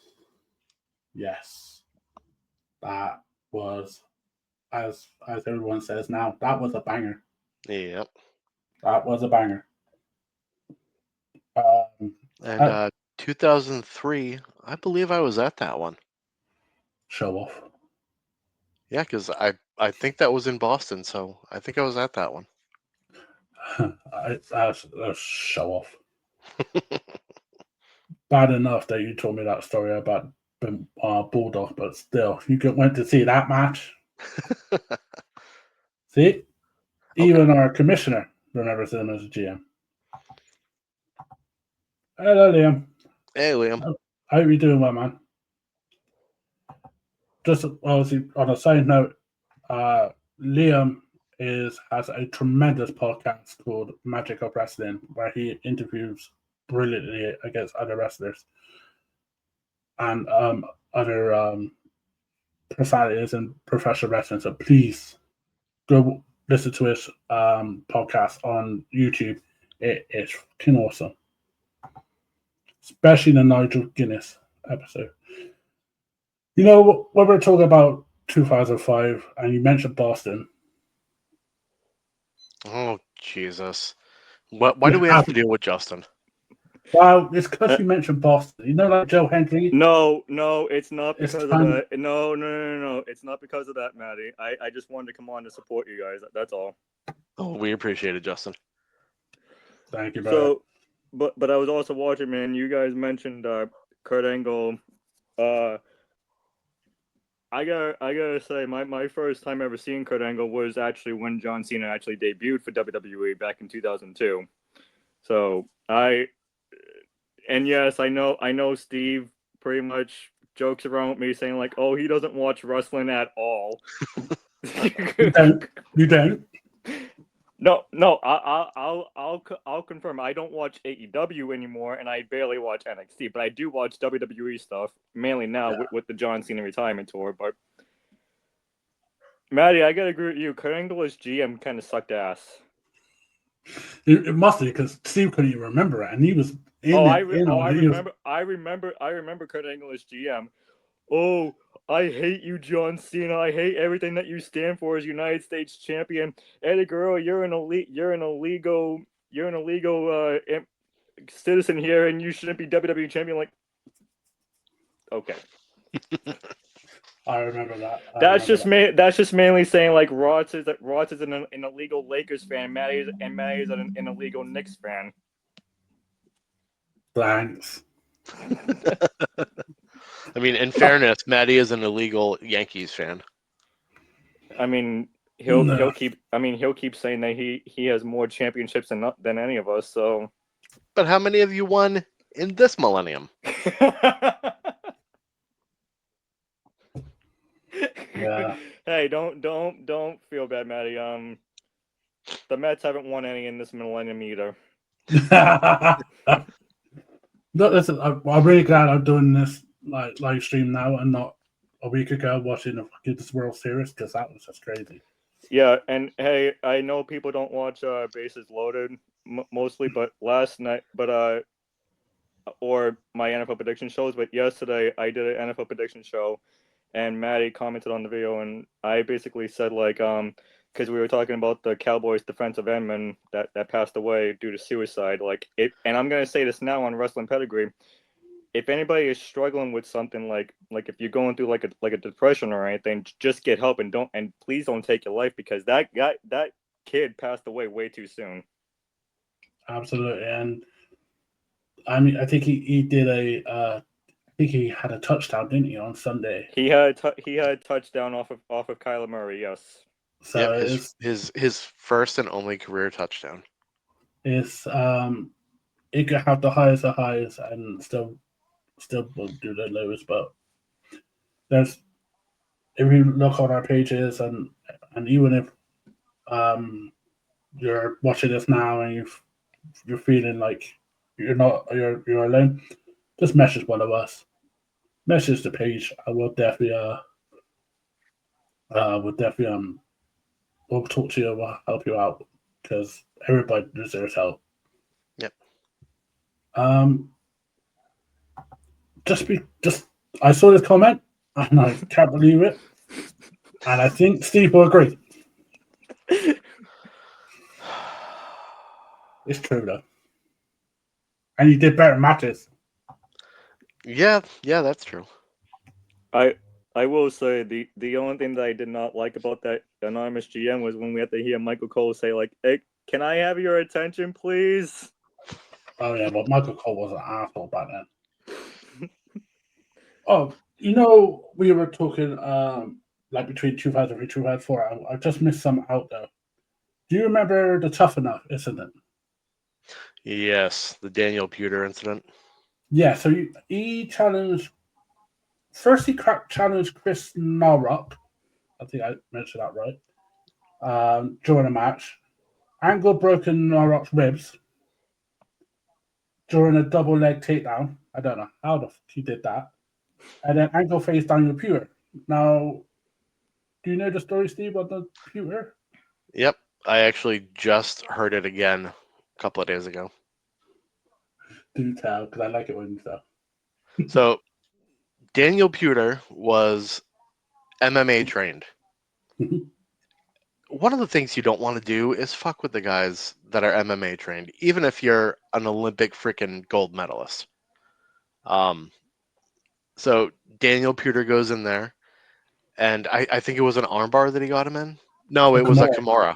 [SPEAKER 4] That was, as everyone says now, that was a banger.
[SPEAKER 5] Yep.
[SPEAKER 4] That was a banger.
[SPEAKER 5] And 2003, I believe I was at that one. Show
[SPEAKER 4] off.
[SPEAKER 5] Yeah, because I think that was in Boston, so I think I was at that one.
[SPEAKER 4] That's show off. Bad enough that you told me that story about Bulldog, but still, you went to see that match. See? Even our commissioner remembers him as a GM. Hello, Liam.
[SPEAKER 5] Hey, Liam.
[SPEAKER 4] How are you doing, well, man? Just obviously on a side note, Liam has a tremendous podcast called Magic of Wrestling, where he interviews brilliantly against other wrestlers and other personalities in professional wrestling. So please go listen to his podcast on YouTube. It is fucking awesome, especially the Nigel Guinness episode. You know, when we're talking about 2005, and you mentioned Boston.
[SPEAKER 5] Oh, Jesus. Why do we have to deal with Justin?
[SPEAKER 4] Well, it's because you mentioned Boston. You know, like Joe Hendry?
[SPEAKER 6] No, it's not because of that. No. It's not because of that, Matty. I just wanted to come on to support you guys. That's all.
[SPEAKER 5] Oh, we appreciate it, Justin.
[SPEAKER 4] Thank you, brother.
[SPEAKER 6] So, but I was also watching, man. You guys mentioned Kurt Angle. I gotta say, my first time ever seeing Kurt Angle was actually when John Cena actually debuted for WWE back in 2002. So and yes, I know Steve pretty much jokes around with me saying like, oh, he doesn't watch wrestling at all.
[SPEAKER 4] You don't.
[SPEAKER 6] No, I'll confirm. I don't watch AEW anymore, and I barely watch NXT, but I do watch WWE stuff mainly now with the John Cena retirement tour. But Maddie, I gotta agree with you. Kurt Angle as GM kind of sucked ass.
[SPEAKER 4] It must be because Steve couldn't even remember it, and he was in
[SPEAKER 6] I
[SPEAKER 4] it.
[SPEAKER 6] remember Kurt Angle as GM. Oh, I hate you, John Cena. I hate everything that you stand for as United States champion. Eddie Guerrero, you're an illegal citizen here, and you shouldn't be WWE champion. Like, okay.
[SPEAKER 4] I remember that.
[SPEAKER 6] That's just mainly saying like Ross is an illegal Lakers fan, Matty is an illegal Knicks fan.
[SPEAKER 4] Thanks.
[SPEAKER 5] I mean, in fairness, Matty is an illegal Yankees fan.
[SPEAKER 6] I mean, he'll keep saying that he has more championships than any of us. So,
[SPEAKER 5] but how many of you won in this millennium?
[SPEAKER 4] Yeah.
[SPEAKER 6] Hey, don't feel bad, Matty. The Mets haven't won any in this millennium either.
[SPEAKER 4] No, listen, I'm really glad I'm doing this live stream now and not a week ago watching the World Series because that was just crazy.
[SPEAKER 6] Yeah, and hey, I know people don't watch Bases Loaded mostly, but last night, or my NFL prediction shows, but yesterday I did an NFL prediction show, and Maddie commented on the video, and I basically said like, because we were talking about the Cowboys defensive endman that passed away due to suicide, like it, and I'm gonna say this now on Wrestling Pedigree. If anybody is struggling with something like if you're going through like a depression or anything, just get help and please don't take your life because that kid passed away way too soon.
[SPEAKER 4] Absolutely, and I mean I think he did I think he had a touchdown, didn't he, on Sunday?
[SPEAKER 6] He had a touchdown off of Kyler Murray, yes.
[SPEAKER 5] So yeah, his first and only career touchdown.
[SPEAKER 4] It's it could have the highest of highs and still will do the lowest, but there's if you look on our pages and even if you're watching this now and you're feeling like you're alone, just message one of us, message the page. I will definitely we'll talk to you, we'll help you out because everybody deserves help.
[SPEAKER 5] Yep.
[SPEAKER 4] I saw this comment and I can't believe it, and I think Steve will agree. It's true though, and you did better matches.
[SPEAKER 5] Yeah, that's true.
[SPEAKER 6] I will say the only thing that I did not like about that anonymous GM was when we had to hear Michael Cole say like, "Hey, can I have your attention, please?"
[SPEAKER 4] Oh yeah, but Michael Cole was an asshole back then. Oh, we were talking like between 2003 and 2004. I just missed some out though. Do you remember the Tough Enough incident?
[SPEAKER 5] Yes, the Daniel Puder incident.
[SPEAKER 4] Yeah, so he challenged. First, he challenged Chris Narrock. I think I mentioned that right. During a match, Angle broken Narrock's ribs during a double leg takedown. I don't know how the fuck he did that. And then Angle faced Daniel Puder. Now, do you know the story, Steve, on the Puder?
[SPEAKER 5] Yep, I actually just heard it again a couple of days ago.
[SPEAKER 4] Do tell, because I like it when you tell.
[SPEAKER 5] So, Daniel Puder was MMA trained. One of the things you don't want to do is fuck with the guys that are MMA trained, even if you're an Olympic freaking gold medalist. So Daniel Puder goes in there, and I think it was an armbar that he got him in. No, it was a Kimura.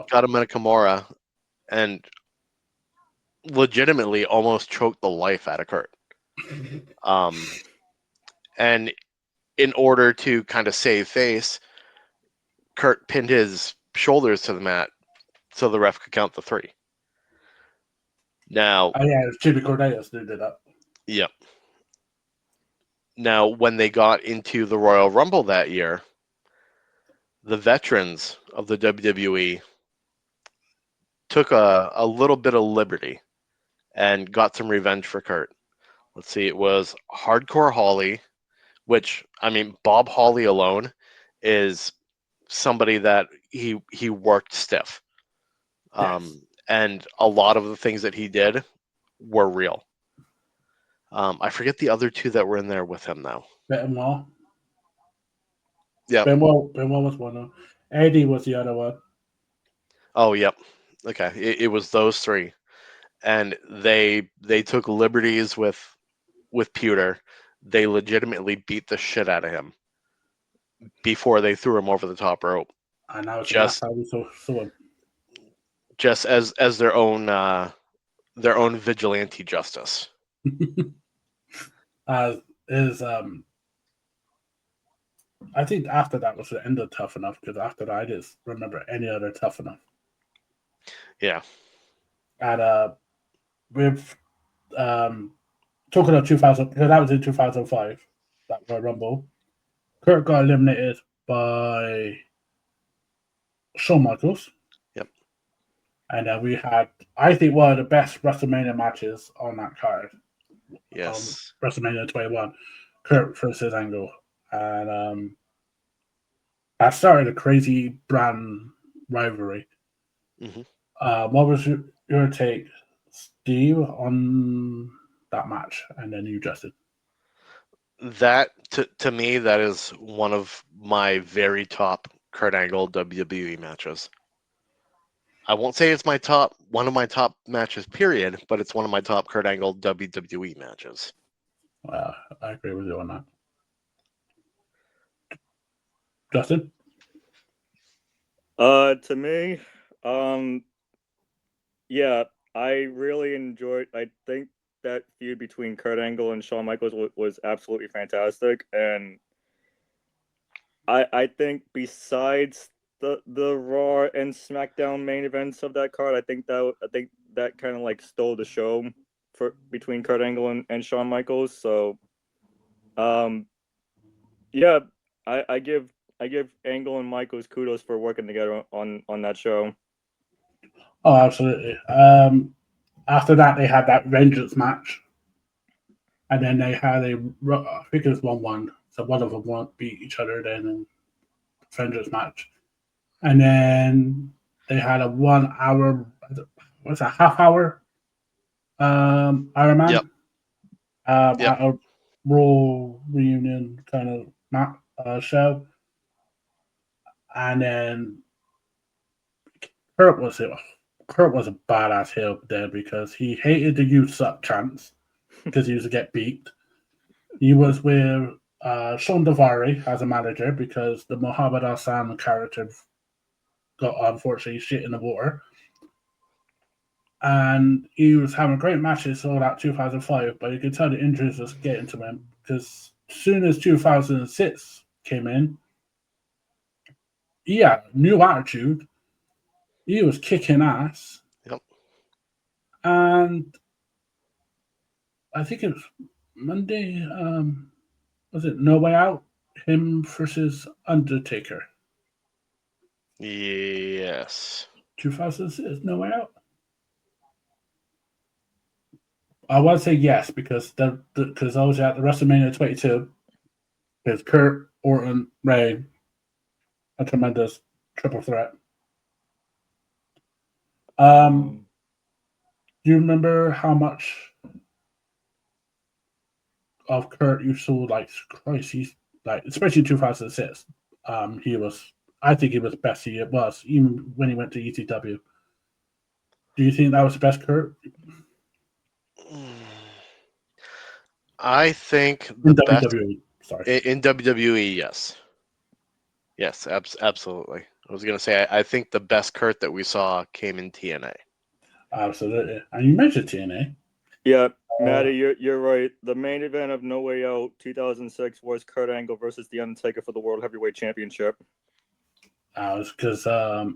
[SPEAKER 5] Got him in a Kimura, and legitimately almost choked the life out of Kurt. And in order to kind of save face, Kurt pinned his shoulders to the mat so the ref could count the 3. Now,
[SPEAKER 4] Oh yeah, it was Jimmy Cornelius who did that.
[SPEAKER 5] yep. Now, when they got into the Royal Rumble that year, the veterans of the WWE took a little bit of liberty and got some revenge for Kurt. Let's see, it was Hardcore Holly, which, I mean, Bob Holly alone is somebody that he worked stiff.
[SPEAKER 4] Yes.
[SPEAKER 5] And a lot of the things that he did were real. I forget the other two that were in there with him now.
[SPEAKER 4] Benoit.
[SPEAKER 5] Yep.
[SPEAKER 4] Benoit was one of them. Eddie was the other one.
[SPEAKER 5] Oh, yep. Okay. It was those three. And they took liberties with Pewter. They legitimately beat the shit out of him before they threw him over the top rope.
[SPEAKER 4] And that was
[SPEAKER 5] Just-
[SPEAKER 4] the last time we saw him.
[SPEAKER 5] Just as their own vigilante justice.
[SPEAKER 4] I think after that was the end of Tough Enough, because after that I didn't remember any other Tough Enough.
[SPEAKER 5] Yeah.
[SPEAKER 4] And with talking of 2000, because that was in 2005, that Royal Rumble, Kurt got eliminated by Shawn Michaels.
[SPEAKER 5] Yep.
[SPEAKER 4] And then we had, I think, one of the best WrestleMania matches on that card.
[SPEAKER 5] Yes.
[SPEAKER 4] WrestleMania 21, Kurt versus Angle. And that started a crazy brand rivalry.
[SPEAKER 5] Mhm.
[SPEAKER 4] What was your take, Steve, on that match? And then you, Justin.
[SPEAKER 5] That to me, that is one of my very top Kurt Angle WWE matches. I won't say it's one of my top matches, period, but it's one of my top Kurt Angle WWE matches.
[SPEAKER 4] I agree with you on that. Justin?
[SPEAKER 6] To me, yeah, I really enjoyed. I think that feud between Kurt Angle and Shawn Michaels was absolutely fantastic, and I think besides the Raw and SmackDown main events of that card, I think that kind of like stole the show for between Kurt Angle and Shawn Michaels. So, yeah, I give Angle and Michaels kudos for working together on that show.
[SPEAKER 4] Oh, absolutely. After that, they had that Vengeance match. And then they had I think it was 1-1. So one of them won't beat each other then in Vengeance match. And then they had a 1 hour, what's that, half hour Iron Man?
[SPEAKER 5] Yep.
[SPEAKER 4] At a Raw reunion kind of show. And then Kurt was a badass heel there because he hated the "you suck" chants because he used to get beat. He was with Sean Davari as a manager because the Muhammad Hassan character got unfortunately shit in the water. And he was having great matches all that 2005, but you could tell the injuries was getting to him because as soon as 2006 came in, he had a new attitude. He was kicking ass.
[SPEAKER 5] Yep.
[SPEAKER 4] And I think it was Monday. Was it No Way Out? Him versus Undertaker.
[SPEAKER 5] Yes.
[SPEAKER 4] 2006, No Way Out? I want to say yes because I was at the WrestleMania 22. There's Kurt, Orton, Ray, a tremendous triple threat. Do you remember how much of Kurt you saw? Like, Christ, he's like, especially 2006. I think he was best he was, even when he went to ECW. Do you think that was the best Kurt?
[SPEAKER 5] I think
[SPEAKER 4] In
[SPEAKER 5] the best
[SPEAKER 4] WWE, sorry.
[SPEAKER 5] in WWE, yes. Yes, absolutely. I was going to say, I think the best Kurt that we saw came in TNA.
[SPEAKER 4] Absolutely. And you mentioned TNA.
[SPEAKER 6] Yeah, Maddie, you're right. The main event of No Way Out 2006 was Kurt Angle versus The Undertaker for the World Heavyweight Championship.
[SPEAKER 4] Was because I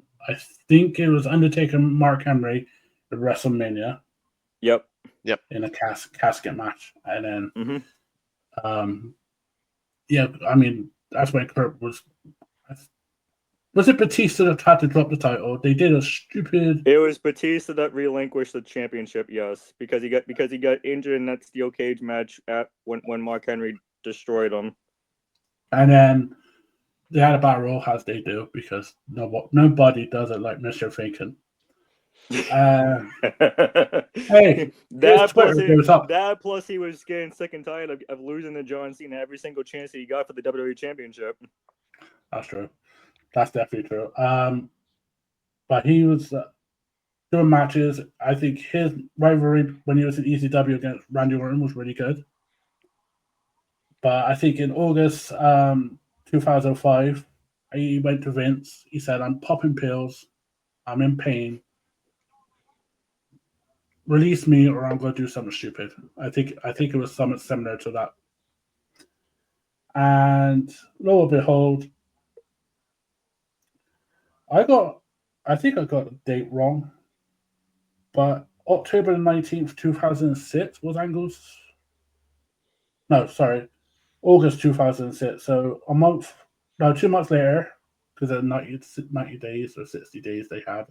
[SPEAKER 4] think it was Undertaker, Mark Henry at WrestleMania.
[SPEAKER 6] Yep.
[SPEAKER 4] in a casket match, and then
[SPEAKER 6] Mhm.
[SPEAKER 4] yeah, I mean that's when Kurt was. Was it Batista that had to drop the title? They did a stupid.
[SPEAKER 6] It was Batista that relinquished the championship, yes, because he got injured in that steel cage match when Mark Henry destroyed him.
[SPEAKER 4] And then they had a battle royal, as they do, because nobody does it like Mr. Faken. Hey,
[SPEAKER 6] that plus he was getting sick and tired of losing to John Cena every single chance that he got for the WWE Championship.
[SPEAKER 4] That's true. That's definitely true. But he was doing matches. I think his rivalry when he was in ECW against Randy Orton was really good. But I think in August 2005, he went to Vince. He said, "I'm popping pills. I'm in pain. Release me, or I'm going to do something stupid." I think it was something similar to that. And lo and behold, I think I got the date wrong, but October the 19th, 2006 was Angle's. No, sorry, August 2006. So 2 months later, because of 90 days or 60 days they had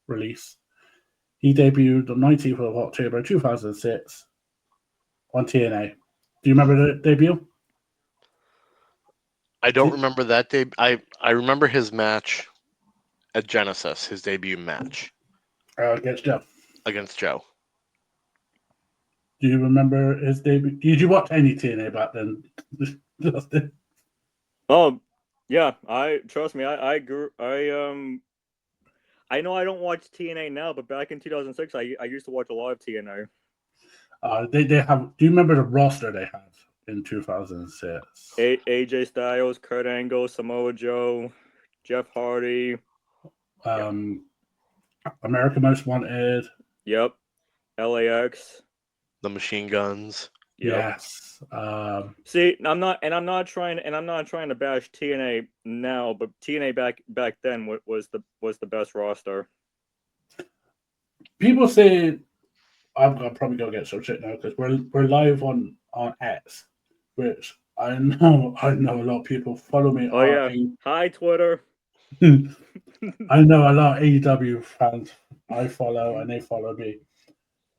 [SPEAKER 4] release. He debuted the 19th of October 2006 on TNA. Do you remember the debut?
[SPEAKER 5] I don't remember that debut. I remember his match at Genesis, his debut match
[SPEAKER 4] Against Joe.
[SPEAKER 5] against Joe.
[SPEAKER 4] Do you remember his debut? Did you watch any TNA back then, Justin?
[SPEAKER 6] Oh, yeah. Trust me. I know I don't watch TNA now, but back in 2006, I used to watch a lot of TNA.
[SPEAKER 4] They have. Do you remember the roster they had in 2006?
[SPEAKER 6] AJ Styles, Kurt Angle, Samoa Joe, Jeff Hardy.
[SPEAKER 4] America Most Wanted.
[SPEAKER 6] Yep. LAX.
[SPEAKER 5] The Machine Guns.
[SPEAKER 6] Yep.
[SPEAKER 4] Yes.
[SPEAKER 6] See, I'm not trying to bash TNA now, but TNA back then was the best roster.
[SPEAKER 4] People say I'm probably gonna get some shit now because we're live on X, which I know a lot of people follow me.
[SPEAKER 6] Oh yeah. Hi Twitter.
[SPEAKER 4] I know a lot of AEW fans I follow and they follow me.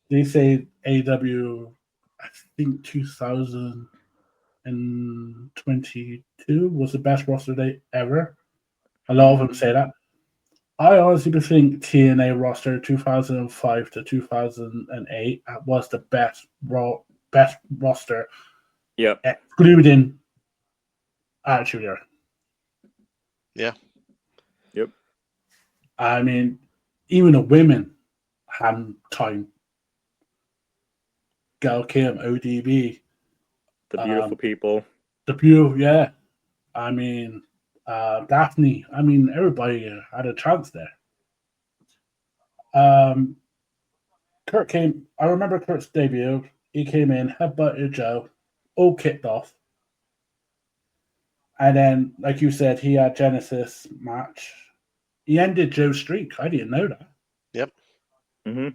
[SPEAKER 4] They say AEW, I think 2022 was the best roster day ever. A lot of them say that. I honestly think TNA roster 2005 to 2008 was the best roster.
[SPEAKER 6] Yep.
[SPEAKER 4] Excluding Attitude Era.
[SPEAKER 5] Yeah.
[SPEAKER 6] Yep.
[SPEAKER 4] I mean, even the women had time. Gail Kim, ODB.
[SPEAKER 6] The beautiful people.
[SPEAKER 4] The beautiful, yeah. I mean, Daphne. I mean, everybody had a chance there. Kurt came. I remember Kurt's debut. He came in, headbutted Joe, all kicked off. And then, like you said, he had Genesis match. He ended Joe's streak. I didn't know that.
[SPEAKER 5] Yep.
[SPEAKER 6] Mm-hmm.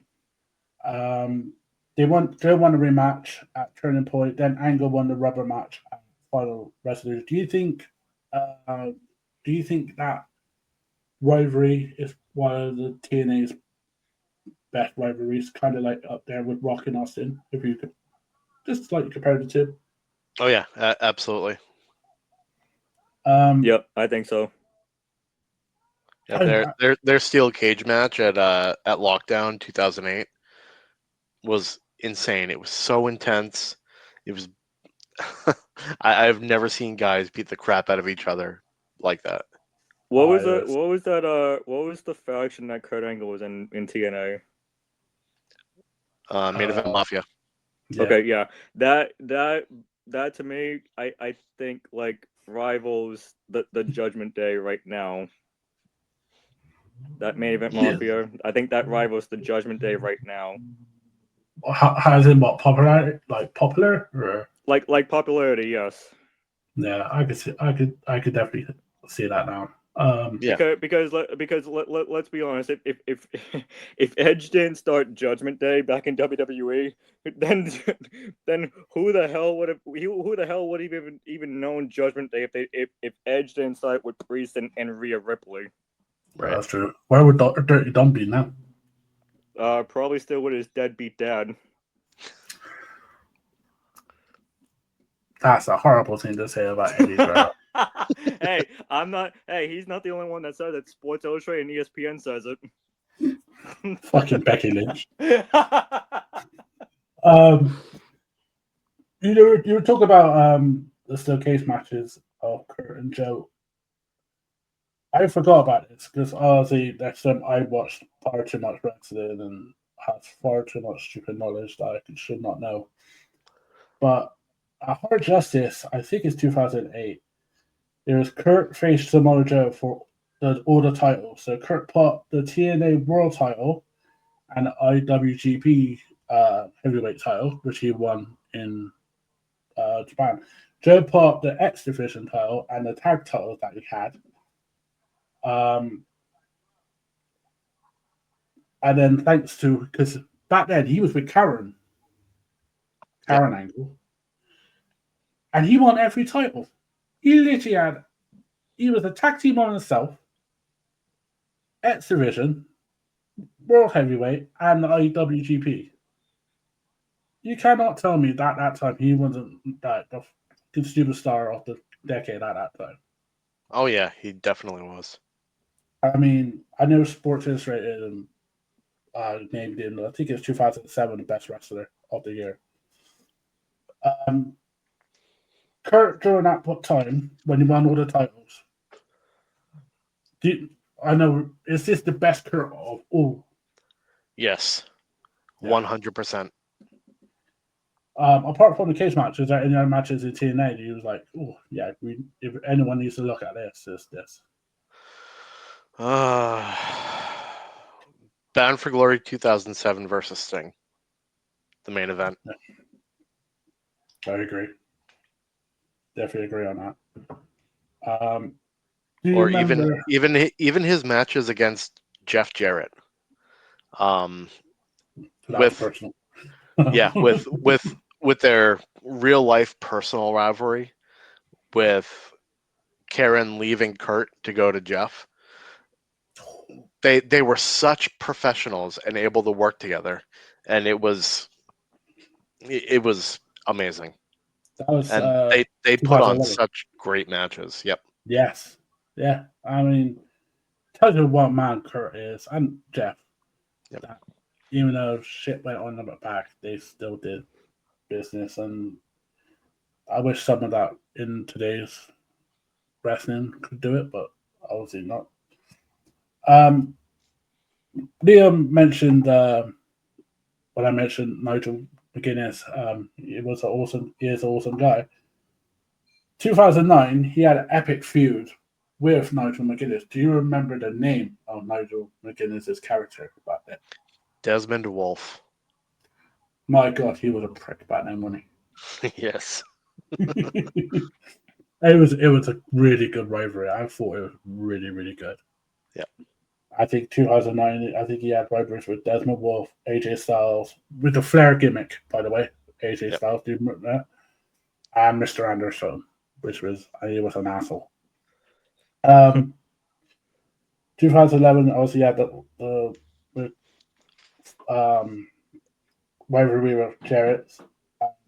[SPEAKER 4] Joe won the rematch at Turning Point. Then Angle won the rubber match at Final Resolution. Do you think that rivalry is one of the TNA's best rivalries, kind of like up there with Rock and Austin, if you could just slightly compare the two?
[SPEAKER 5] Oh yeah, absolutely.
[SPEAKER 6] Yep, I think so.
[SPEAKER 5] Yeah, their steel cage match at Lockdown 2008 was insane. It was so intense. It was I've never seen guys beat the crap out of each other like that.
[SPEAKER 6] What was the faction that Kurt Angle was in TNA?
[SPEAKER 5] Main Event Mafia.
[SPEAKER 4] Yeah.
[SPEAKER 6] Okay, yeah. That to me, I think like rivals the Judgment Day right now. That Main Event Mafia, I think that rivals the Judgment Day right now.
[SPEAKER 4] How is it? What popular? Like popular or
[SPEAKER 6] like popularity? Yes.
[SPEAKER 4] Yeah, I could definitely see that now.
[SPEAKER 5] Yeah.
[SPEAKER 6] Because let's be honest, if Edge didn't start Judgment Day back in WWE, then who the hell would have even known Judgment Day if Edge didn't start with Priest and Rhea Ripley?
[SPEAKER 5] Right.
[SPEAKER 4] That's true. Where would Dirty Dom be now?
[SPEAKER 6] Probably still with his deadbeat dad.
[SPEAKER 4] That's a horrible thing to say about Eddie Guerrero.
[SPEAKER 6] Hey, he's not the only one that says it. Sports Illustrated and ESPN says it.
[SPEAKER 4] Fucking Becky Lynch. You were talking about the steel cage matches of Kurt and Joe. I forgot about this because obviously next time I watched far too much wrestling and have far too much stupid knowledge that I should not know. But at Hard Justice, I think it's 2008. There was Kurt faced Samoa Joe for all the titles. So Kurt put the TNA World title and the IWGP Heavyweight title, which he won in Japan. Joe put up the X Division title and the tag titles that he had. And then thanks to, because back then he was with Karen Angle, and he won every title. He literally he was a tag team on himself, X Division, World Heavyweight, and the IWGP. You cannot tell me that at that time he wasn't the superstar of the decade at that time.
[SPEAKER 5] Oh yeah, he definitely was.
[SPEAKER 4] I mean, I know Sports Illustrated and named him, I think it's 2007, the best wrestler of the year. Kurt, during that time, when he won all the titles, I know, is this the best Kurt of all?
[SPEAKER 5] Yes, 100%.
[SPEAKER 4] Apart from the cage matches, is there any other matches in TNA that he was like, oh, yeah, if anyone needs to look at this, it's this?
[SPEAKER 5] Bound for Glory 2007 versus Sting, the main event.
[SPEAKER 4] I agree. Definitely agree on that.
[SPEAKER 5] Or even his matches against Jeff Jarrett.
[SPEAKER 4] That's personal.
[SPEAKER 5] Yeah, with their real life personal rivalry, with Karen leaving Kurt to go to Jeff. They were such professionals and able to work together, and it was amazing.
[SPEAKER 4] That was,
[SPEAKER 5] and they put on such great matches. Yep.
[SPEAKER 4] Yes. Yeah. I mean, tell you what man Kurt is and Jeff.
[SPEAKER 5] Yep.
[SPEAKER 4] That, even though shit went on them back, they still did business, and I wish some of that in today's wrestling could do it, but obviously not. Liam mentioned when I mentioned Nigel McGuinness, he is an awesome guy. 2009, he had an epic feud with Nigel McGuinness. Do you remember the name of Nigel McGuinness's character back then?
[SPEAKER 5] Desmond Wolfe.
[SPEAKER 4] My God, he was a prick back then, wasn't
[SPEAKER 5] he? Yes.
[SPEAKER 4] It was a really good rivalry. I thought it was really, really good.
[SPEAKER 5] Yeah.
[SPEAKER 4] I think 2009, I think he had rivalries with Desmond Wolfe, AJ Styles, with the Flair gimmick, by the way. AJ Styles, do you remember that? And Mr. Anderson, which was, he was an asshole. 2011, obviously, had the rivalry with Jarrett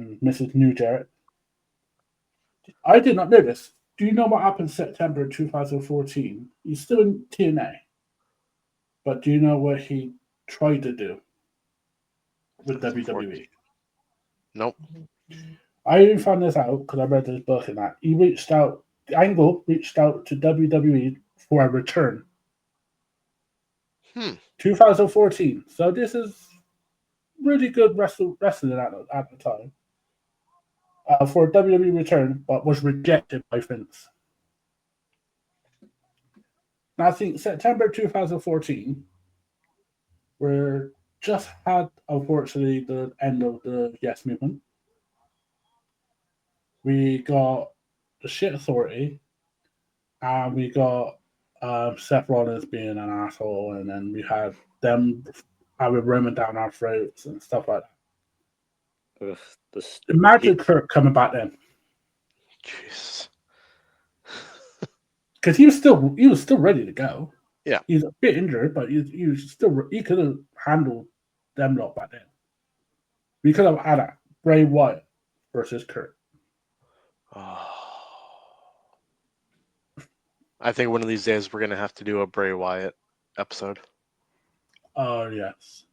[SPEAKER 4] and Mrs. New Jarrett. I did not know this. Do you know what happened September 2014? He's still in TNA. But do you know what he tried to do with WWE?
[SPEAKER 5] Nope.
[SPEAKER 4] I only found this out because I read this book and that. Angle reached out to WWE for a return. 2014. So this is really good wrestling at the time. For a WWE return, but was rejected by Vince. And I think September 2014, we just had, unfortunately, the end of the Yes Movement. We got the Shit Authority, and we got Seth Rollins being an asshole, and then we had them having Roman down our throats and stuff like that.
[SPEAKER 6] Ugh, this,
[SPEAKER 4] Imagine Kurt coming back then,
[SPEAKER 5] Jeez.
[SPEAKER 4] because he was still ready to go.
[SPEAKER 5] Yeah.
[SPEAKER 4] He's a bit injured, but he could have handled them lot back then. We could have had a Bray Wyatt versus Kurt.
[SPEAKER 5] Oh. I think one of these days we're gonna have to do a Bray Wyatt episode.
[SPEAKER 4] Oh yes.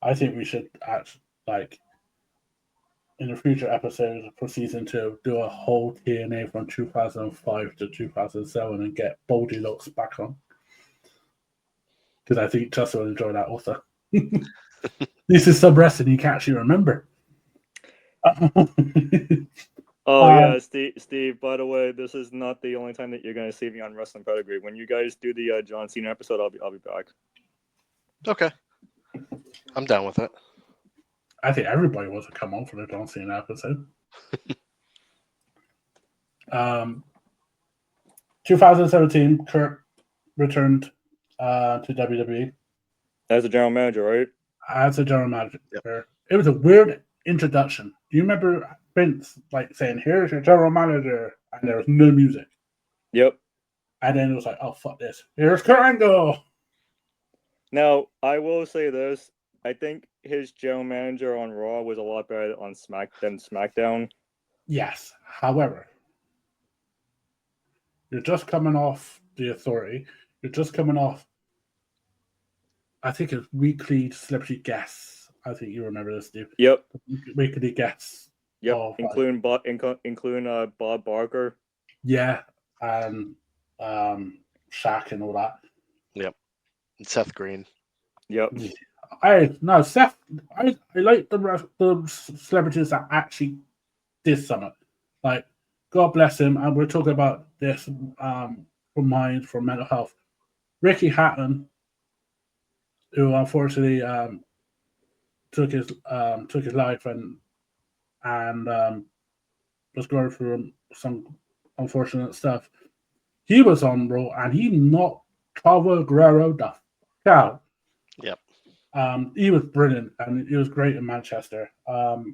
[SPEAKER 4] I think we should in the future episodes for season 2 do a whole TNA from 2005 to 2007 and get Boldy Locks back on, because I think Justin will enjoy that also. This is some wrestling you can actually remember.
[SPEAKER 6] yeah, Steve. By the way, this is not the only time that you're going to see me on Wrestling Pedigree. When you guys do the John Cena episode, I'll be back.
[SPEAKER 5] Okay, I'm down with it.
[SPEAKER 4] I think everybody wants to come on for the John Cena episode. 2017, Kurt returned to WWE
[SPEAKER 6] As a general manager, right?
[SPEAKER 4] as a general manager.
[SPEAKER 5] Yep.
[SPEAKER 4] It was a weird introduction. Do you remember Vince saying, "Here's your general manager," and there was no music?
[SPEAKER 6] Yep.
[SPEAKER 4] And then it was like, "Oh fuck this! Here's Kurt Angle."
[SPEAKER 6] Now, I will say this. I think his general manager on Raw was a lot better on SmackDown.
[SPEAKER 4] Yes. However, you're just coming off the Authority. You're just coming off, I think it's weekly celebrity guests. I think you remember this, Steve.
[SPEAKER 6] Yep.
[SPEAKER 4] Weekly guests.
[SPEAKER 6] Yep.
[SPEAKER 4] Oh,
[SPEAKER 6] including Bob Barker.
[SPEAKER 4] Yeah. And Shaq and all that.
[SPEAKER 5] Yep. And Seth Green.
[SPEAKER 6] Yep.
[SPEAKER 4] Seth. I like the celebrities that actually did something. Like, God bless him. And we're talking about this for mental health. Ricky Hatton, who unfortunately took his life and was going through some unfortunate stuff. He was on Raw and he knocked Chavo Guerrero the fuck out.
[SPEAKER 5] Yep.
[SPEAKER 4] He was brilliant and he was great in Manchester. But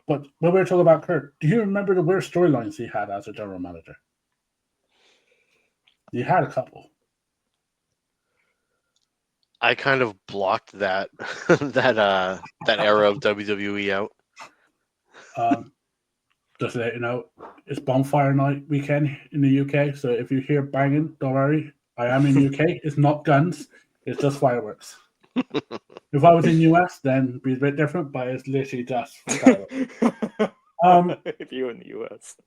[SPEAKER 4] when we were talking about Kurt, do you remember the weird storylines he had as a general manager? He had a couple.
[SPEAKER 5] I kind of blocked that that era of WWE out.
[SPEAKER 4] Just to let you know, it's bonfire night weekend in the UK. So if you hear banging, don't worry. I am in UK. It's not guns. It's just fireworks. If I was in US, then it'd be a bit different. But it's literally just fireworks.
[SPEAKER 6] If you're in the US.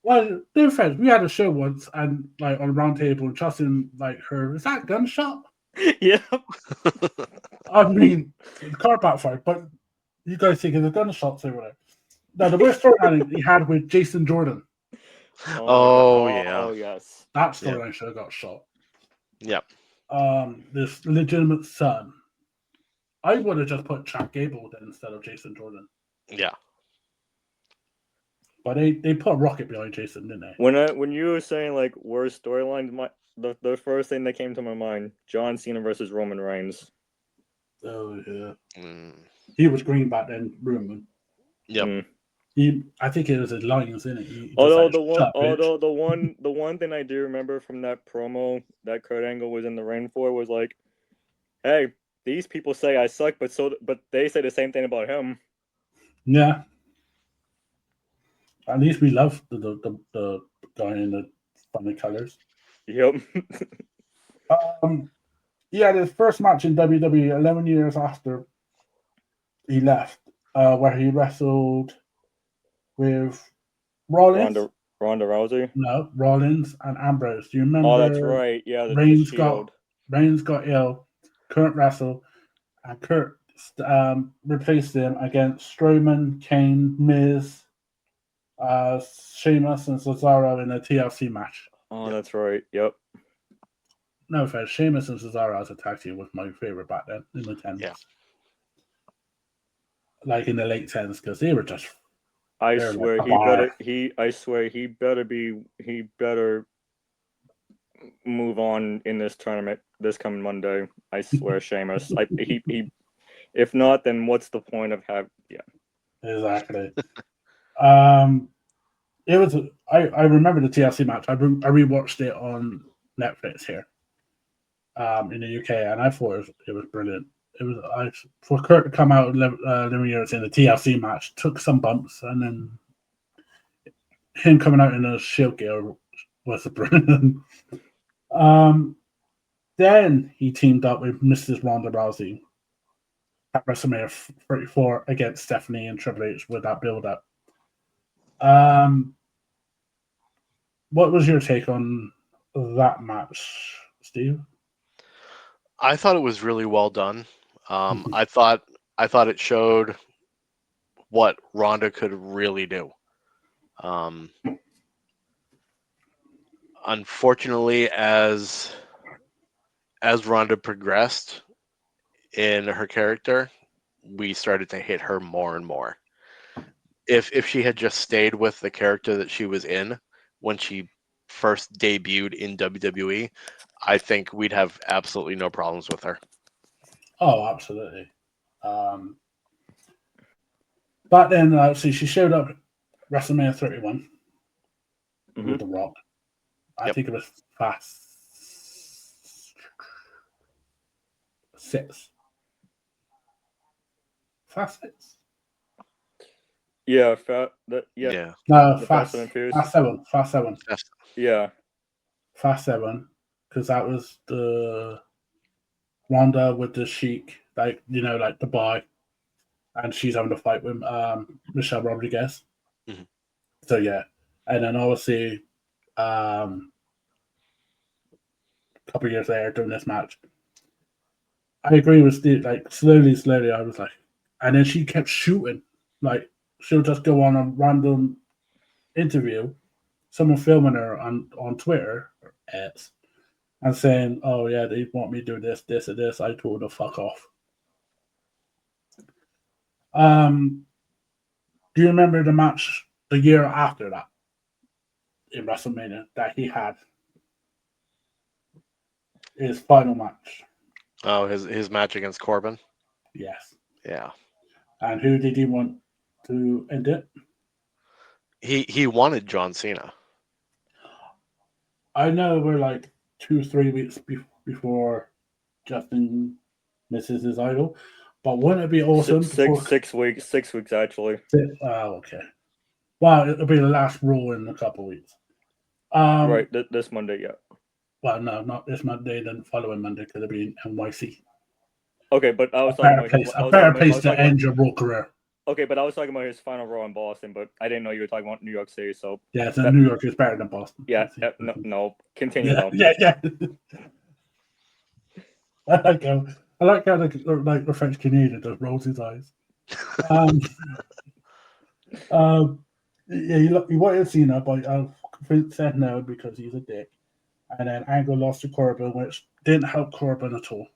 [SPEAKER 4] Well, dear friends, we had a show once, and on a round table, and Justin heard, "Is that gunshot?"
[SPEAKER 6] Yeah.
[SPEAKER 4] I mean, the car backfired, but you guys think it's a gunshot over there. Now, the worst storyline he had with Jason Jordan.
[SPEAKER 5] Oh, yeah.
[SPEAKER 6] Oh, yes.
[SPEAKER 4] That storyline should have got shot.
[SPEAKER 5] Yep.
[SPEAKER 4] This legitimate son. I would have just put Chad Gable then instead of Jason Jordan.
[SPEAKER 5] Yeah.
[SPEAKER 4] But they put a rocket behind Jason, didn't they?
[SPEAKER 6] When you were saying worst storylines, the first thing that came to my mind, John Cena versus Roman Reigns.
[SPEAKER 4] Oh yeah.
[SPEAKER 5] Mm.
[SPEAKER 4] He was green back then, Roman.
[SPEAKER 5] Yep.
[SPEAKER 4] I think it was his lines, isn't it?
[SPEAKER 6] The one thing I do remember from that promo that Kurt Angle was in the ring for was hey, these people say I suck, but they say the same thing about him.
[SPEAKER 4] Yeah. At least we love the guy in the funny colors.
[SPEAKER 6] Yep.
[SPEAKER 4] He had his first match in WWE 11 years after he left, where he wrestled with Rollins.
[SPEAKER 6] Ronda Rousey?
[SPEAKER 4] No, Rollins and Ambrose. Do you remember?
[SPEAKER 6] Oh, that's right. Yeah,
[SPEAKER 4] Reigns got ill. Kurt wrestled, and Kurt replaced him against Strowman, Kane, Miz, Sheamus, and Cesaro in a TLC match.
[SPEAKER 6] Oh, that's right. Yep.
[SPEAKER 4] No offense, Sheamus and Cesaro as a tag team was my favorite back then in the 10s.
[SPEAKER 5] Yeah.
[SPEAKER 4] In the late 10s, because they were just
[SPEAKER 6] I
[SPEAKER 4] They're
[SPEAKER 6] swear
[SPEAKER 4] like a
[SPEAKER 6] he
[SPEAKER 4] bar.
[SPEAKER 6] better he better move on in this tournament this coming Monday. I swear, Sheamus. He if not, then what's the point of having? Yeah.
[SPEAKER 4] Exactly. It was. I remember the TLC match. I rewatched it on Netflix here, in the UK, and I thought it was brilliant. It was for Kurt to come out 11 years in the TLC match took some bumps, and then him coming out in a Shield gear was brilliant. Then he teamed up with Mrs. Ronda Rousey at WrestleMania 34 against Stephanie and Triple H with that build up. What was your take on that match, Steve?
[SPEAKER 5] I thought it was really well done. I thought it showed what Ronda could really do. Unfortunately, as Ronda progressed in her character, we started to hit her more and more. If she had just stayed with the character that she was in when she first debuted in WWE, I think we'd have absolutely no problems with her.
[SPEAKER 4] Oh, absolutely. But then, see, she showed up at WrestleMania 31 with The Rock. I think it was Fast 6. Fast 6?
[SPEAKER 6] Yeah,
[SPEAKER 4] No,
[SPEAKER 6] the
[SPEAKER 4] Fast,
[SPEAKER 6] Fast and Furious.
[SPEAKER 4] Fast 7. Fast 7.
[SPEAKER 6] Yeah.
[SPEAKER 4] Fast 7. Because that was the Ronda with the Sheik, like the boy, and she's having a fight with Michelle Rodriguez.
[SPEAKER 5] Mm-hmm.
[SPEAKER 4] So yeah, and then obviously, a couple of years later during this match, I agree with Steve. Like slowly, I was like, and then she kept shooting. Like she'll just go on a random interview, someone filming her on Twitter or X, and saying, "Oh yeah, they want me to do this, this, and this." I told her fuck off. Do you remember the match the year after that in WrestleMania that he had? His final match.
[SPEAKER 5] Oh, his match against Corbin?
[SPEAKER 4] Yes.
[SPEAKER 5] Yeah.
[SPEAKER 4] And who did he want to end it?
[SPEAKER 5] He wanted John Cena.
[SPEAKER 4] I know we're like 2-3 weeks before Justin misses his idol, but wouldn't it be awesome?
[SPEAKER 6] Six weeks actually.
[SPEAKER 4] Oh, okay. Well, it'll be the last Raw in a couple of weeks.
[SPEAKER 6] Right, this Monday, yeah.
[SPEAKER 4] Well, no, not this Monday. Then following Monday because it'll be in NYC.
[SPEAKER 6] Okay, but I was
[SPEAKER 4] a better place to end your Raw career.
[SPEAKER 6] Okay, but I was talking about his final Raw in Boston, but I didn't know you were talking about New York City. So
[SPEAKER 4] yeah, so New York is better than Boston.
[SPEAKER 6] Yeah, no. Continue though.
[SPEAKER 4] Yeah. I like how the French Canadian just rolls his eyes. Yeah, he wanted Cena, but Vince said no because he's a dick. And then Angle lost to Corbin, which didn't help Corbin at all.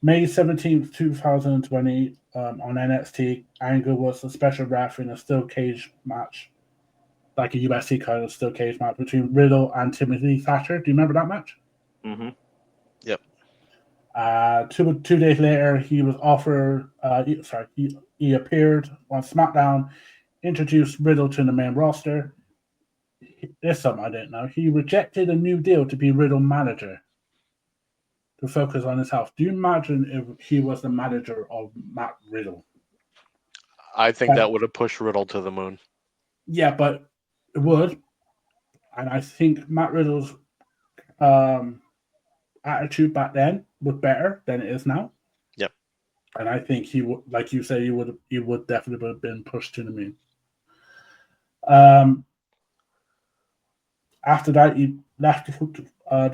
[SPEAKER 4] May 17th, 2020, on NXT, Angle was a special ref in a steel cage match, like a UFC kind of steel cage match between Riddle and Timothy Thatcher. Do you remember that match?
[SPEAKER 6] Mm-hmm.
[SPEAKER 5] Yep.
[SPEAKER 4] 2 days later, he was offered. He appeared on SmackDown, introduced Riddle to the main roster. There's something I didn't know. He rejected a new deal to be Riddle manager to focus on his health. Do you imagine if he was the manager of Matt Riddle?
[SPEAKER 5] I think that would have pushed Riddle to the moon.
[SPEAKER 4] Yeah, but it would. And I think Matt Riddle's attitude back then was better than it is now.
[SPEAKER 5] Yep.
[SPEAKER 4] And I think he would, like you say, he would definitely have been pushed to the moon. After that, he left to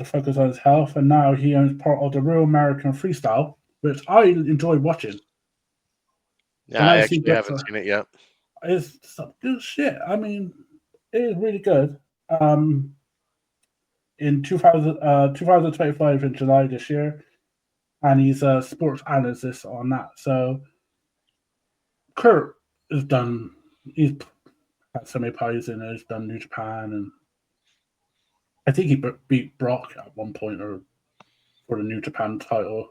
[SPEAKER 4] focus on his health, and now he owns part of the Real American Freestyle, which I enjoy watching.
[SPEAKER 5] Yeah, I actually haven't seen it yet.
[SPEAKER 4] It's some good shit. I mean, it is really good. In 2025 in July this year, and he's a sports analyst on that. So Kurt has done. He's had semi-pies in it. He's done New Japan, and I think he beat Brock at one point or for the New Japan title.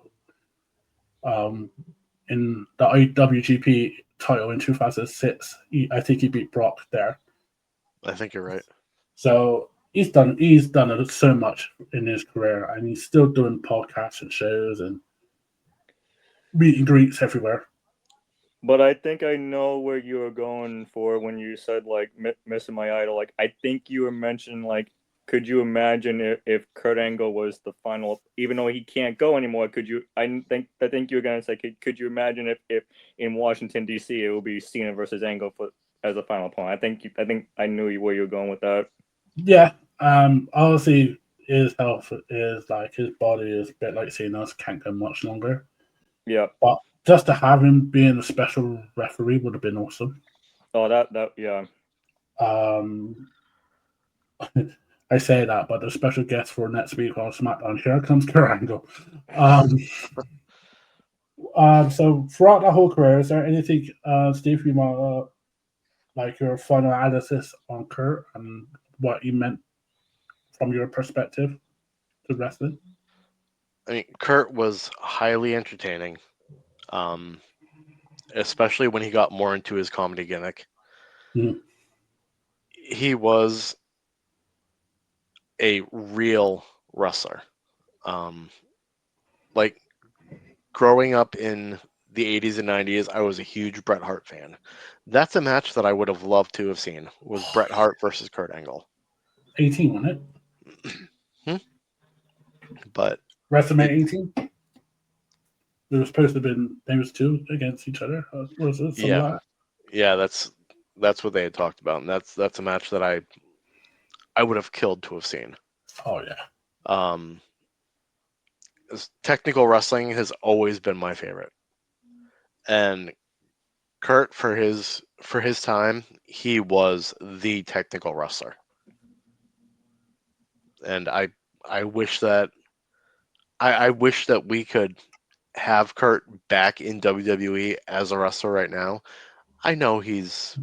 [SPEAKER 4] In the IWGP title in 2006, I think he beat Brock there.
[SPEAKER 5] I think you're right.
[SPEAKER 4] So he's done so much in his career, and he's still doing podcasts and shows and meet and greets everywhere.
[SPEAKER 6] But I think I know where you were going for when you said like missing my idol. Like I think you were mentioning like, could you imagine if Kurt Angle was the final, even though he can't go anymore? Could you? I think you were gonna say, could you imagine if in Washington D.C. it would be Cena versus Angle as a final opponent? I think I knew where you were going with that.
[SPEAKER 4] Yeah. Obviously, his health is like his body is a bit like Cena's, can't go much longer.
[SPEAKER 6] Yeah.
[SPEAKER 4] But just to have him being a special referee would have been awesome.
[SPEAKER 6] Oh, that yeah.
[SPEAKER 4] I say that, but the special guest for next week on SmackDown, here comes Kurt Angle. So throughout the whole career, is there anything, Steve, you want like your final analysis on Kurt and what he meant from your perspective to wrestling?
[SPEAKER 5] I mean, Kurt was highly entertaining, especially when he got more into his comedy gimmick.
[SPEAKER 4] Mhm.
[SPEAKER 5] He was a real wrestler. Like growing up in the 80s and 90s, I was a huge Bret Hart fan. That's a match that I would have loved to have seen, was Bret Hart versus Kurt Angle.
[SPEAKER 4] 18, wasn't it?
[SPEAKER 5] But
[SPEAKER 4] WrestleMania 18? There was supposed to have been, there was two against each other. Was it something like that?
[SPEAKER 5] Yeah, that's what they had talked about, and that's a match that I would have killed to have seen.
[SPEAKER 4] Oh yeah.
[SPEAKER 5] Technical wrestling has always been my favorite, and Kurt for his time, he was the technical wrestler, and I wish that I wish that we could have Kurt back in WWE as a wrestler right now. I know he's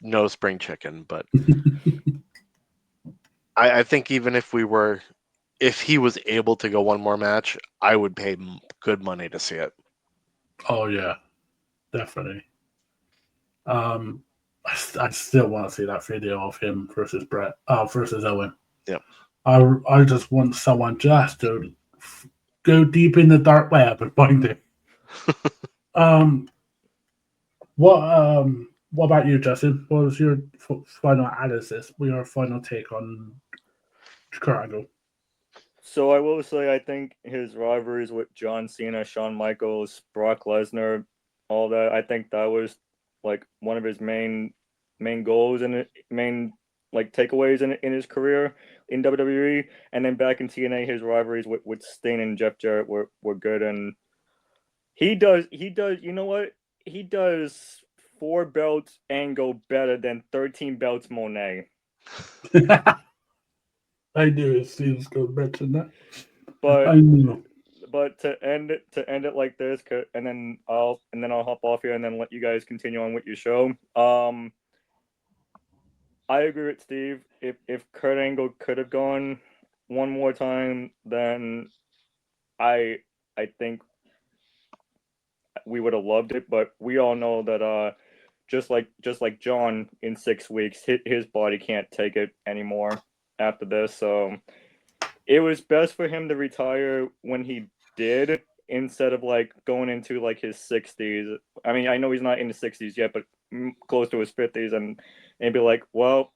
[SPEAKER 5] no spring chicken, but I think even if he was able to go one more match, I would pay good money to see it.
[SPEAKER 4] Oh yeah, definitely. I still want to see that video of him versus versus Owen.
[SPEAKER 5] Yep.
[SPEAKER 4] I just want someone just to go deep in the dark web and find it. What about you, Justin? What was your final analysis? Your final take on Kurt Angle?
[SPEAKER 6] So I will say I think his rivalries with John Cena, Shawn Michaels, Brock Lesnar, all that, I think that was like one of his main goals and main like takeaways in his career in WWE. And then back in TNA, his rivalries with Sting and Jeff Jarrett were good. And he does you know what? He does 4 belts Angle better than 13 belts Monet.
[SPEAKER 4] I knew it seems going to mention that.
[SPEAKER 6] But
[SPEAKER 4] I knew.
[SPEAKER 6] But to end it like this, and then I'll hop off here and then let you guys continue on with your show. I agree with Steve. If Kurt Angle could have gone one more time, then I think we would have loved it. But we all know that just like John in 6 weeks, his body can't take it anymore after this. So it was best for him to retire when he did, instead of like going into like his 60s. I mean, I know he's not in the 60s yet, but close to his 50s, and be like, well,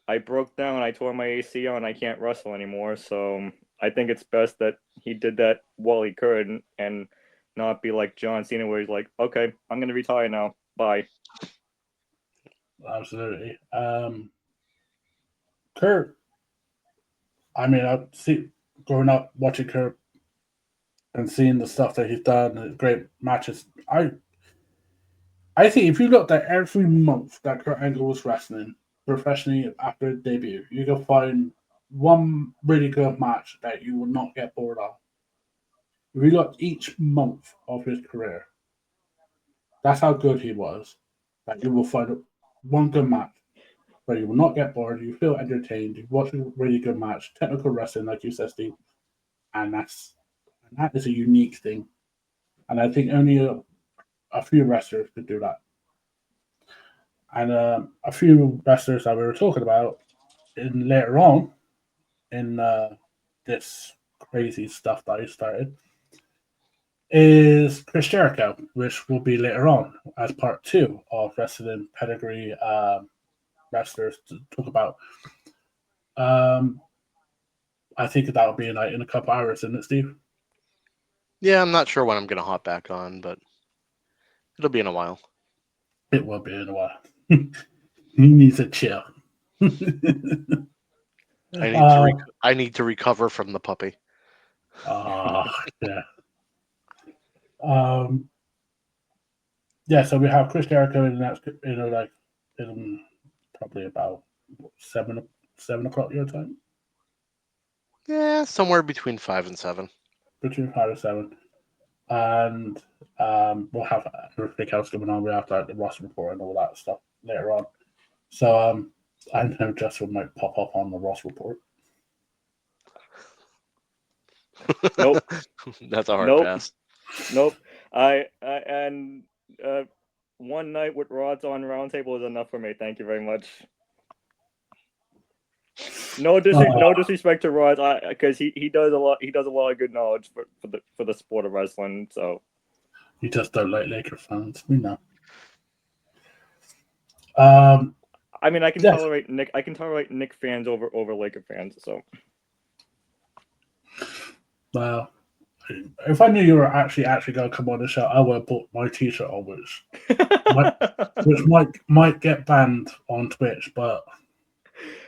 [SPEAKER 6] I broke down, I tore my ACL, and I can't wrestle anymore. So I think it's best that he did that while he could, and not be like John Cena, where he's like, okay, I'm gonna retire now, bye.
[SPEAKER 4] Absolutely. Kurt, I mean, I see growing up watching Kurt and seeing the stuff that he's done, the great matches. I think if you looked at every month that Kurt Angle was wrestling professionally after his debut, you can find one really good match that you will not get bored of. If you look each month of his career, That's how good he was. That you will find one good match where you will not get bored, you feel entertained, you watch a really good match, technical wrestling, like you said, Steve, and that is a unique thing. And I think only a few wrestlers could do that. And a few wrestlers that we were talking about in later on in this crazy stuff that I started is Chris Jericho, which will be later on as part 2 of Wrestling Pedigree wrestlers to talk about. I think that'll be like in a couple hours, isn't it, Steve?
[SPEAKER 5] Yeah, I'm not sure when I'm going to hop back on, but it'll be in a while.
[SPEAKER 4] It will be in a while. He needs a chill.
[SPEAKER 5] I need to recover from the puppy.
[SPEAKER 4] Yeah. Yeah, so we have Chris Jericho in the next, in probably about 7 o'clock your time.
[SPEAKER 5] Yeah, somewhere between 5 and 7.
[SPEAKER 4] Between 5 and 7. And we'll have everything else going on. We have like the Ross report and all that stuff later on. So I know Justin might pop up on the Ross report.
[SPEAKER 6] Nope.
[SPEAKER 5] That's a hard pass.
[SPEAKER 6] Nope. And one night with Rod's on Roundtable is enough for me. Thank you very much. No disrespect to Rod, because he does a lot. He does a lot of good knowledge for the sport of wrestling. So
[SPEAKER 4] you just don't like Laker fans, we know.
[SPEAKER 6] I mean, I can tolerate Nick. I can tolerate Nick fans over Laker fans. So
[SPEAKER 4] well, if I knew you were actually going to come on the show, I would have bought my T-shirt on, which might get banned on Twitch, but.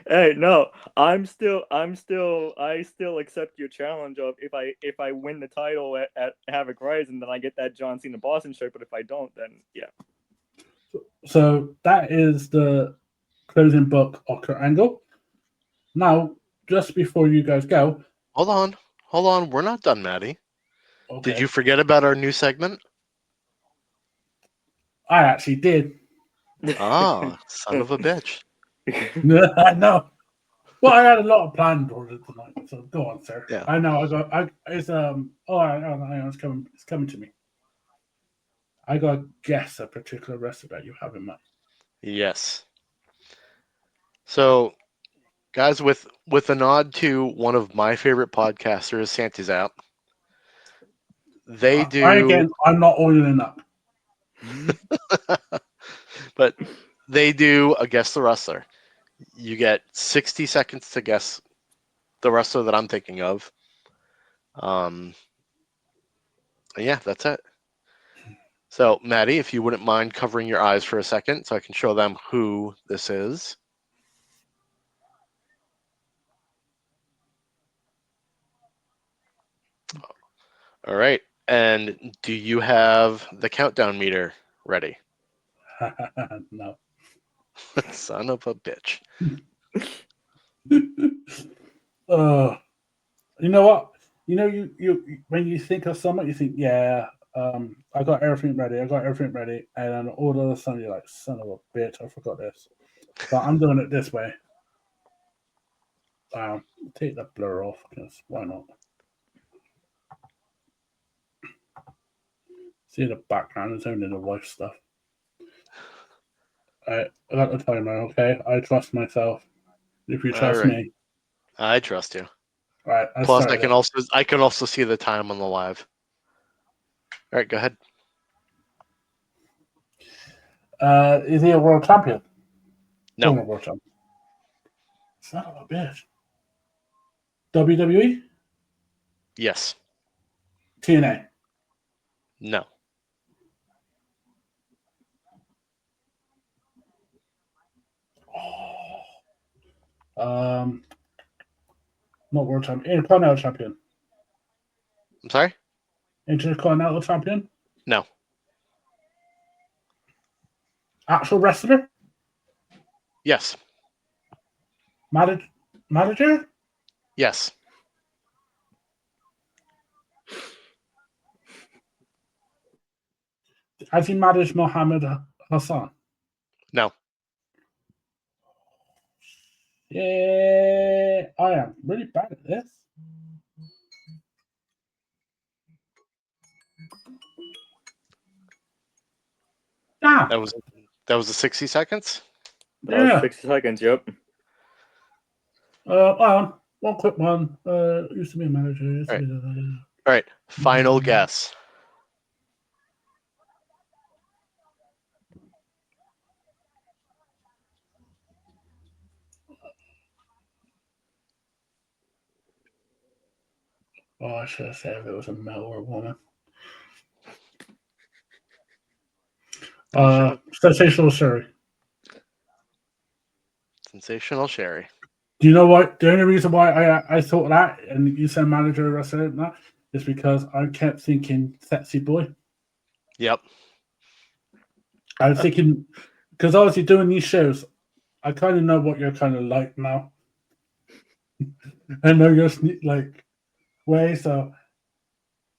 [SPEAKER 6] Hey, no, I still accept your challenge of if I win the title at Havoc Rising, then I get that John Cena Boston shirt. But if I don't, then yeah.
[SPEAKER 4] So that is the closing book of Kurt Angle. Now, just before you guys go,
[SPEAKER 5] hold on, we're not done, Maddie.
[SPEAKER 4] Okay.
[SPEAKER 5] Did you forget about our new segment?
[SPEAKER 4] I actually did.
[SPEAKER 5] Ah, son of a bitch.
[SPEAKER 4] I know. Well, I had a lot of planned for it tonight, so go on, sir.
[SPEAKER 5] Yeah.
[SPEAKER 4] I know. It's coming to me. I got to guess a particular wrestler that you have in mind.
[SPEAKER 5] Yes. So, guys, with a nod to one of my favorite podcasters, Santi Zap, they do.
[SPEAKER 4] I'm not oiling up.
[SPEAKER 5] But they do a Guess the Wrestler. You get 60 seconds to guess the wrestler that I'm thinking of. Yeah, that's it. So, Maddie, if you wouldn't mind covering your eyes for a second so I can show them who this is. All right. And do you have the countdown meter ready?
[SPEAKER 4] No.
[SPEAKER 5] Son of a bitch.
[SPEAKER 4] You know what? You know, you when you think of someone, you think, yeah, I got everything ready. And then all of a sudden, you're like, son of a bitch, I forgot this. But I'm doing it this way. Take the blur off, because why not? See the background, it's only the wife stuff. I got the timer, okay? I trust myself. If you trust me.
[SPEAKER 5] I trust you.
[SPEAKER 4] All right.
[SPEAKER 5] Plus, I can also see the time on the live. All right, go ahead.
[SPEAKER 4] Is he a world champion?
[SPEAKER 5] No.
[SPEAKER 4] Former world champion. Son of a bitch. WWE?
[SPEAKER 5] Yes.
[SPEAKER 4] TNA?
[SPEAKER 5] No.
[SPEAKER 4] Not world champion. Intercontinental champion.
[SPEAKER 5] I'm sorry?
[SPEAKER 4] Intercontinental champion?
[SPEAKER 5] No.
[SPEAKER 4] Actual wrestler?
[SPEAKER 5] Yes.
[SPEAKER 4] Manager?
[SPEAKER 5] Yes.
[SPEAKER 4] Has he managed Mohammed Hassan?
[SPEAKER 5] No.
[SPEAKER 4] Yeah, I am really bad at this. Ah,
[SPEAKER 5] That was the 60 seconds.
[SPEAKER 6] That was
[SPEAKER 4] yeah.
[SPEAKER 6] 60 seconds. Yep.
[SPEAKER 4] One quick one. Used to be a manager.
[SPEAKER 5] All right. Final guess.
[SPEAKER 4] Oh, I should have said if it was a male or a woman. Sensational Sherry.
[SPEAKER 5] Sensational Sherry.
[SPEAKER 4] Do you know what? The only reason why I thought that, and you said manager, I said that, is because I kept thinking sexy boy.
[SPEAKER 5] Yep.
[SPEAKER 4] I was thinking, because obviously doing these shows, I kind of know what you're kind of like now. I know your like way, so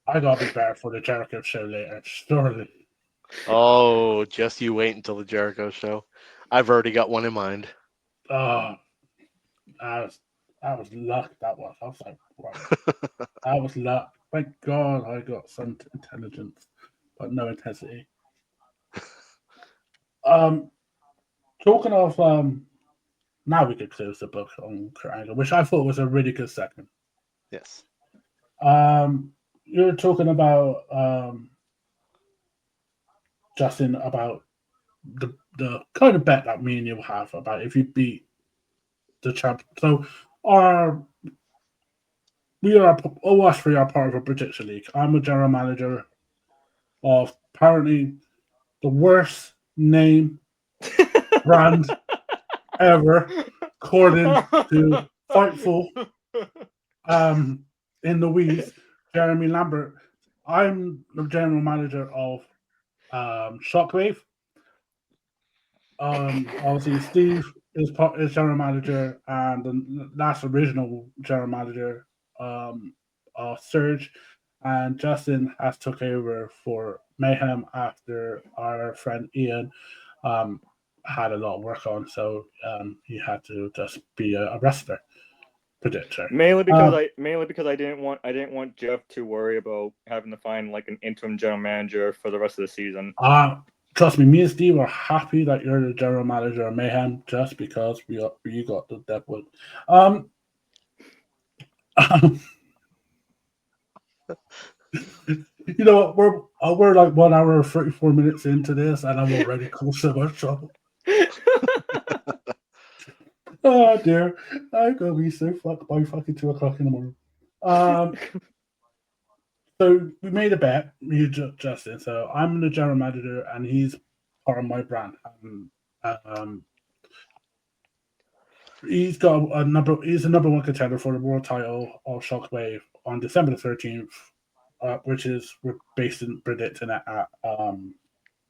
[SPEAKER 4] I gotta be better for the Jericho show later, surely.
[SPEAKER 5] Oh, just you wait until the Jericho show. I've already got one in mind.
[SPEAKER 4] That was luck. That was. I was like, right. That was luck. Thank God I got some intelligence, but no intensity. Talking of now we could close the book on Kurt Angle, which I thought was a really good segment.
[SPEAKER 5] Yes.
[SPEAKER 4] You're talking about Justin, about the kind of bet that me and you have about if you beat the champ. So all us three are part of a prediction league. I'm a general manager of apparently the worst name brand ever, according to Fightful. In the weeds, Jeremy Lambert. I'm the general manager of Shockwave. Obviously, Steve is general manager, and the last original general manager, Surge, and Justin has took over for Mayhem after our friend Ian had a lot of work on, so he had to just be a wrestler predictor.
[SPEAKER 6] Mainly because I didn't want Jeff to worry about having to find like an interim general manager for the rest of the season.
[SPEAKER 4] Trust me and Steve are happy that you're the general manager of Mayhem just because you got the Deadwood. You know what? We're like 1 hour and 34 minutes into this, and I'm already caused so much trouble. Oh dear, I'm gonna be so fucked by fucking 2 o'clock in the morning. So we made a bet, me and Justin. So I'm the general manager, and he's part of my brand. He's got He's a number one contender for the world title of Shockwave on December the 13th, which is we're predicting it at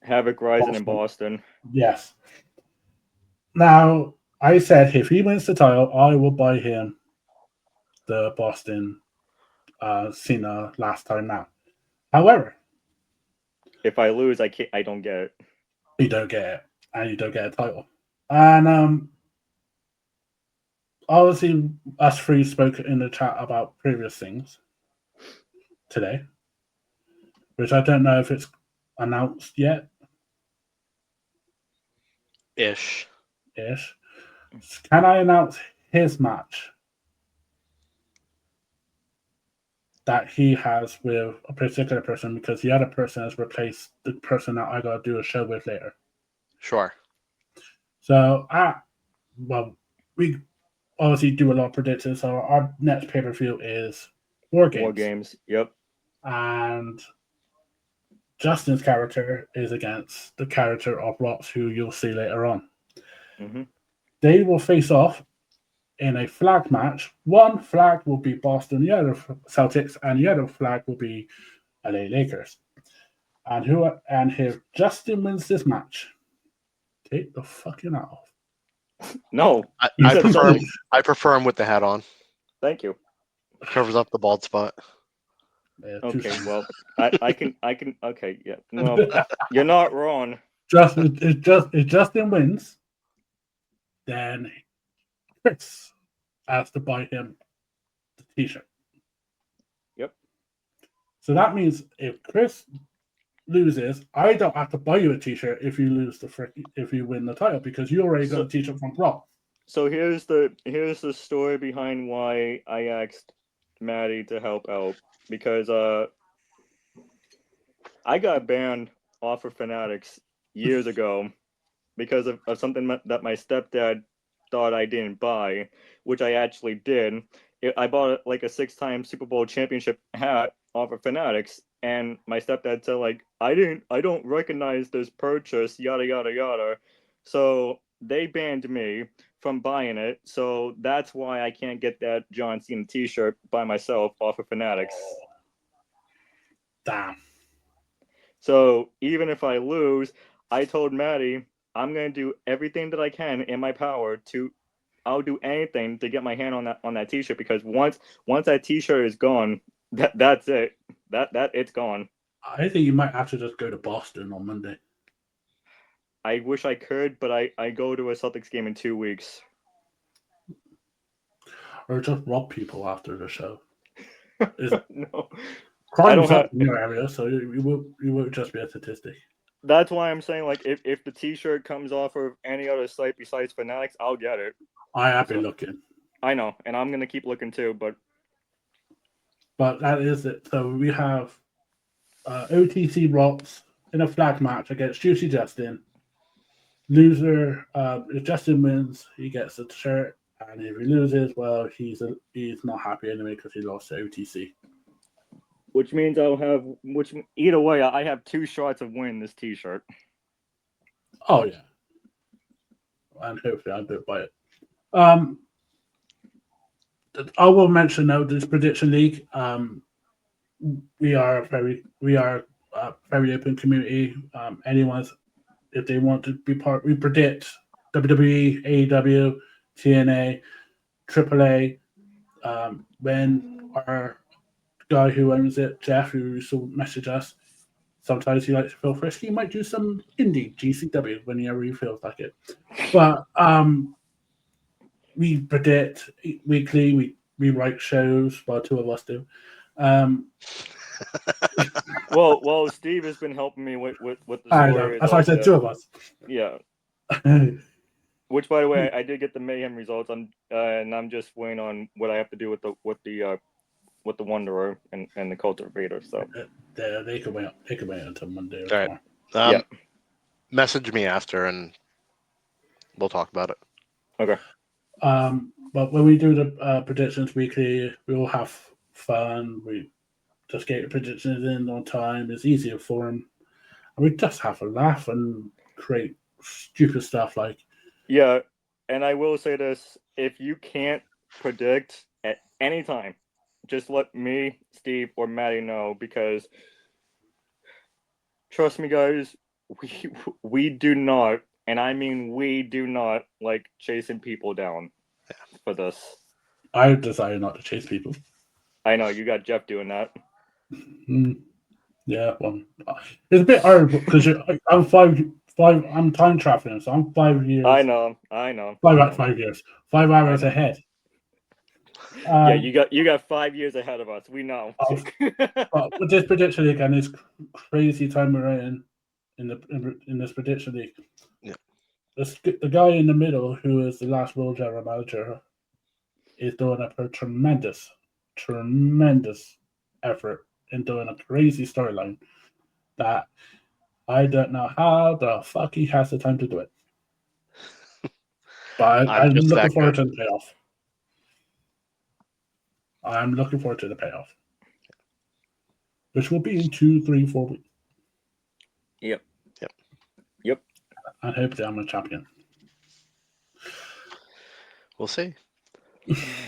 [SPEAKER 6] Havoc Rising in Boston.
[SPEAKER 4] Yes. Now I said if he wins the title, I will buy him the Boston Cena last time now. However,
[SPEAKER 6] if I lose, I don't get it.
[SPEAKER 4] You don't get it, and you don't get a title. And obviously, us three spoke in the chat about previous things today, which I don't know if it's announced yet.
[SPEAKER 5] Ish.
[SPEAKER 4] Can I announce his match that he has with a particular person, because the other person has replaced the person that I got to do a show with later?
[SPEAKER 5] Sure.
[SPEAKER 4] So, we obviously do a lot of predictions. So our next pay-per-view is War Games.
[SPEAKER 6] War Games, yep.
[SPEAKER 4] And Justin's character is against the character of Rox, who you'll see later on.
[SPEAKER 6] Mm-hmm.
[SPEAKER 4] They will face off in a flag match. One flag will be Boston, the other Celtics, and the other flag will be LA Lakers. And if Justin wins this match, take the fucking hat off.
[SPEAKER 6] No,
[SPEAKER 5] I prefer him with the hat on.
[SPEAKER 6] Thank you.
[SPEAKER 5] Covers up the bald spot.
[SPEAKER 6] Okay, well, I can. Okay, yeah. No, you're not wrong.
[SPEAKER 4] If Justin wins, then Chris has to buy him the T-shirt.
[SPEAKER 6] Yep.
[SPEAKER 4] So that means if Chris loses, I don't have to buy you a T-shirt if you lose if you win the title because you already got a T-shirt from Raw.
[SPEAKER 6] So here's the story behind why I asked Maddie to help out because I got banned off of Fanatics years ago because of something that my stepdad thought I didn't buy, which I actually did. I bought like a 6-time Super Bowl championship hat off of Fanatics, and my stepdad said like I don't recognize this purchase, yada yada yada. So they banned me from buying it. So that's why I can't get that John Cena T-shirt by myself off of Fanatics.
[SPEAKER 4] Damn.
[SPEAKER 6] So even if I lose, I told Maddie I'm gonna do everything that I can in my power to. I'll do anything to get my hand on that T-shirt because once that T-shirt is gone, that's it. That it's gone.
[SPEAKER 4] I think you might have to just go to Boston on Monday.
[SPEAKER 6] I wish I could, but I go to a Celtics game in 2 weeks.
[SPEAKER 4] Or just rob people after the show.
[SPEAKER 6] No.
[SPEAKER 4] Crime's up in your area, so you won't just be a statistic.
[SPEAKER 6] That's why I'm saying, like, if the T-shirt comes off of any other site besides Fanatics, I'll get it.
[SPEAKER 4] I have been looking.
[SPEAKER 6] I know, and I'm gonna keep looking too, but
[SPEAKER 4] that is it. So we have OTC Rocks in a flag match against Juicy Justin. Loser, if Justin wins, he gets a shirt, and if he loses, well, he's not happy anyway because he lost to OTC.
[SPEAKER 6] Which means either way, I have 2 shots of winning this T-shirt.
[SPEAKER 4] Oh yeah, and hopefully I'll do it by it. I will mention though this prediction league. We are a very open community. Anyone, if they want to be part, we predict WWE, AEW, TNA, AAA. When our guy who owns it, Jeff, who used to message us, sometimes he likes to feel frisky. He might do some indie GCW whenever he feels like it. But we predict weekly. We write shows. Well, 2 of us do.
[SPEAKER 6] Well, Steve has been helping me with the story.
[SPEAKER 4] I know. That's why I said 2 of us.
[SPEAKER 6] Yeah. Which, by the way, I did get the Mayhem results. And I'm just waiting on what I have to do with the Wanderer and the Cultivator. So
[SPEAKER 4] they could wait. They could wait until Monday.
[SPEAKER 5] All right.
[SPEAKER 6] Yeah.
[SPEAKER 5] Message me after, and we'll talk about it.
[SPEAKER 6] Okay.
[SPEAKER 4] But when we do the predictions weekly, we all have fun. We just get the predictions in on time. It's easier for them. And we just have a laugh and create stupid stuff like.
[SPEAKER 6] Yeah, and I will say this: if you can't predict at any time, just let me, Steve, or Maddie know, because trust me, guys, we do not, and I mean we do not like chasing people down for this.
[SPEAKER 4] I decided not to chase people.
[SPEAKER 6] I know you got Jeff doing that.
[SPEAKER 4] Yeah, well, it's a bit hard because I'm I'm time traveling, so I'm 5 years.
[SPEAKER 6] I know.
[SPEAKER 4] 5 years. 5 hours ahead.
[SPEAKER 6] Yeah, you got 5 years ahead of us. We know.
[SPEAKER 4] But with this prediction league and this crazy time we're in this prediction league,
[SPEAKER 5] yeah,
[SPEAKER 4] the guy in the middle who is the last World General Manager is doing a tremendous effort in doing a crazy storyline that I don't know how the fuck he has the time to do it. But I'm looking forward to the payoff. I'm looking forward to the payoff, which will be in 2, 3, 4 weeks.
[SPEAKER 6] Yep.
[SPEAKER 4] And hopefully I'm a champion.
[SPEAKER 5] We'll see.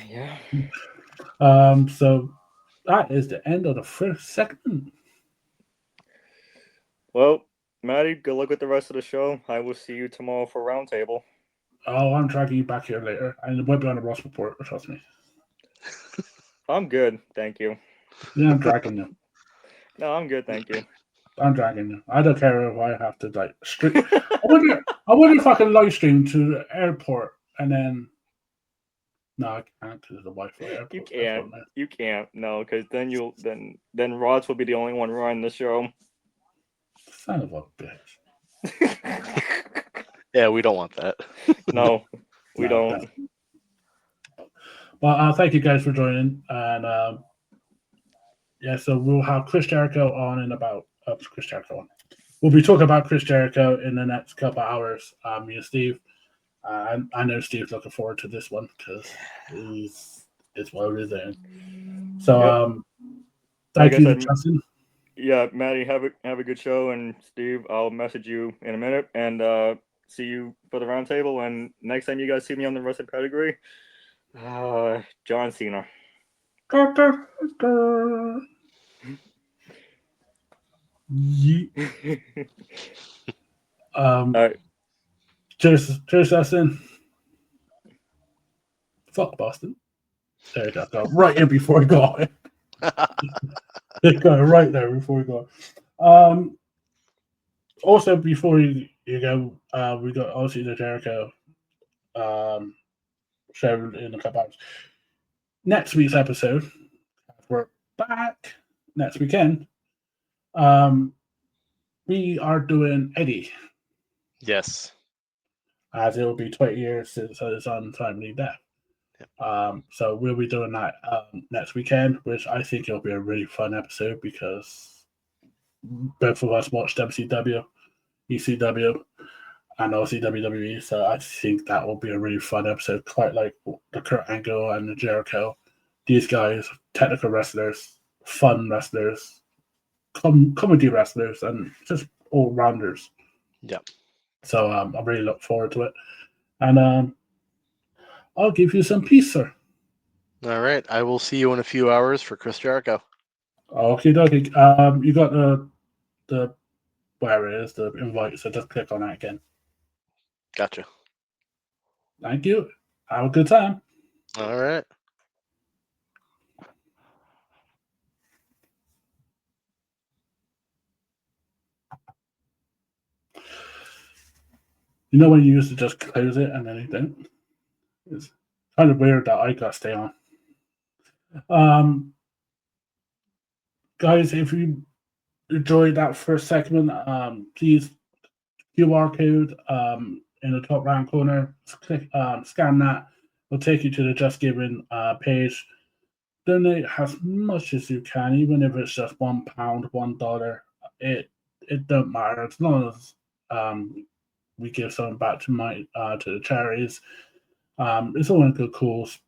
[SPEAKER 6] Yeah.
[SPEAKER 4] So that is the end of the first segment.
[SPEAKER 6] Well, Maddie, good luck with the rest of the show. I will see you tomorrow for Roundtable.
[SPEAKER 4] Oh, I'm dragging you back here later. And it won't be on the Ross report, trust me.
[SPEAKER 6] I'm good, thank you.
[SPEAKER 4] Yeah, I'm dragging you.
[SPEAKER 6] No, I'm good, thank you.
[SPEAKER 4] I'm dragging you. I don't care if I have to like stream. I wonder if I can live stream to the airport and then. No, I can't because of the Wi-Fi airport.
[SPEAKER 6] You can't. You can't. No, because then Ross will be the only one running the show.
[SPEAKER 4] Son of a bitch.
[SPEAKER 5] Yeah, we don't want that.
[SPEAKER 6] No, we don't.
[SPEAKER 4] Well, thank you guys for joining, and yeah, so we'll have Chris Jericho on in about Chris Jericho on. We'll be talking about Chris Jericho in the next couple of hours. Me and Steve. I know Steve's looking forward to this one because it's what it is. So, thank you, Justin.
[SPEAKER 6] Yeah, Maddie, have a good show, and Steve, I'll message you in a minute, and see you for the roundtable. And next time you guys see me on the Wrestling Pedigree, John Cena.
[SPEAKER 4] All
[SPEAKER 6] right.
[SPEAKER 4] Cheers, Justin. Fuck Boston. There you go. Right in before we go on. Go right there before we go. Also, before you go, we got obviously the Jericho show in a couple hours. Next week's episode, we're back next weekend. We are doing Eddie.
[SPEAKER 5] Yes.
[SPEAKER 4] As it will be 20 years since his untimely death. Yep. So we'll be doing that next weekend, which I think it'll be a really fun episode because both of us watched WCW, ECW, and also WWE. So I think that will be a really fun episode, quite like the Kurt Angle and the Jericho. These guys, technical wrestlers, fun wrestlers, comedy wrestlers, and just all-rounders.
[SPEAKER 5] Yeah.
[SPEAKER 4] So I really look forward to it. And I'll give you some peace, sir.
[SPEAKER 5] All right. I will see you in a few hours for Chris Jericho.
[SPEAKER 4] Okay, dokie. You got the where it is, the invite, so just click on that again.
[SPEAKER 5] Gotcha.
[SPEAKER 4] Thank you. Have a good time.
[SPEAKER 5] All right.
[SPEAKER 4] You know when you used to just close it and then you don't? It's kind of weird that I got to stay on. Guys, if you enjoyed that first segment, please QR code in the top right corner. Click, scan that. It'll take you to the Just Giving page. Donate as much as you can, even if it's just £1, $1. It don't matter as long as we give something back to the charities. It's all in good cause.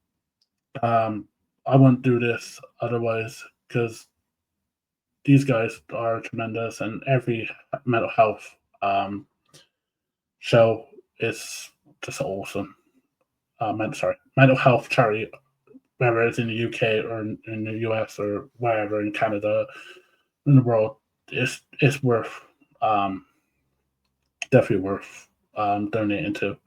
[SPEAKER 4] I wouldn't do this otherwise because these guys are tremendous, and every mental health show is just awesome. Mental health charity, whether it's in the UK or in the US or wherever in Canada, in the world, it's worth definitely worth donating to.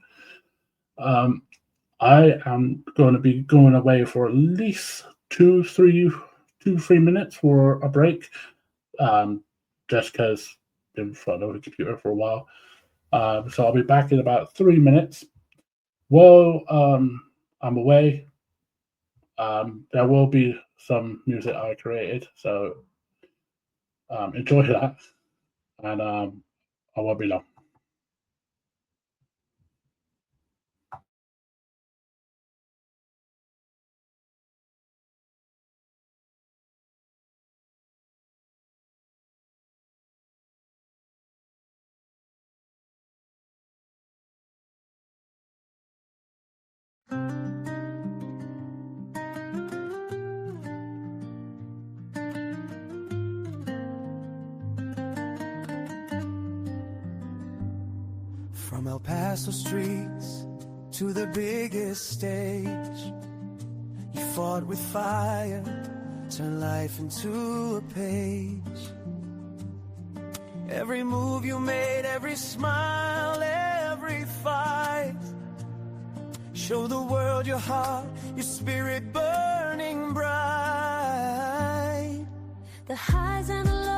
[SPEAKER 4] I am going to be going away for at least 2-3 minutes for a break, just because I've been in front of the computer for a while. So I'll be back in about 3 minutes. While I'm away, there will be some music I created, so enjoy that, and I won't be long.
[SPEAKER 3] From El Paso streets to the biggest stage, you fought with fire, turned life into a page. Every move you made, every smile, every fight, show the world your heart, your spirit burning bright.
[SPEAKER 2] The highs and the lows.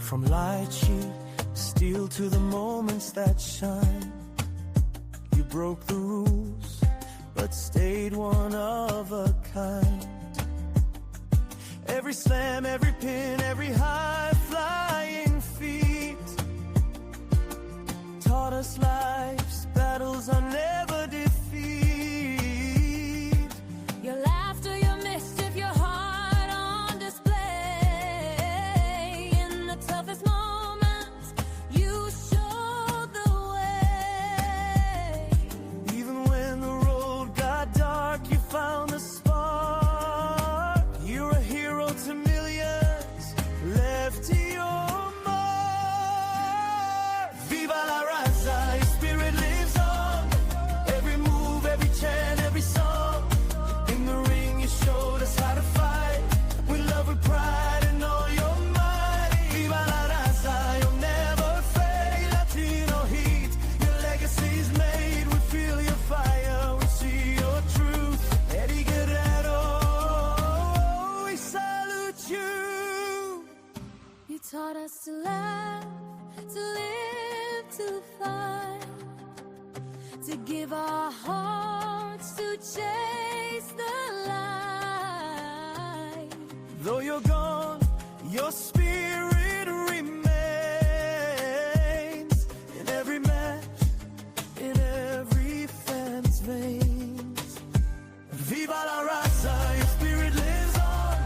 [SPEAKER 3] From lights you steal to the moments that shine. You broke the rules, but stayed one of a kind. Every slam, every pin, every high flying feat taught us life's battles are never defeat.
[SPEAKER 2] Your laughter, your mischief, your heart on display. In the toughest moments, you showed the way.
[SPEAKER 3] Even when the road got dark, you found the spark. You're a hero to millions, left to your mark. Viva la raza, your spirit lives on. Every move, every chant, every song. In the ring, you showed us how to fight. With love, with pride, and all your might. Viva la raza, you'll never fade. Latino heat, your legacy's made. We feel your fire, we see your truth. Eddie Guerrero, we salute you.
[SPEAKER 2] You taught us to laugh, to live, to fight, to give our hearts, to chase the light.
[SPEAKER 3] Though you're gone, your spirit remains in every match, in every fan's veins. Viva la raza, your spirit lives on.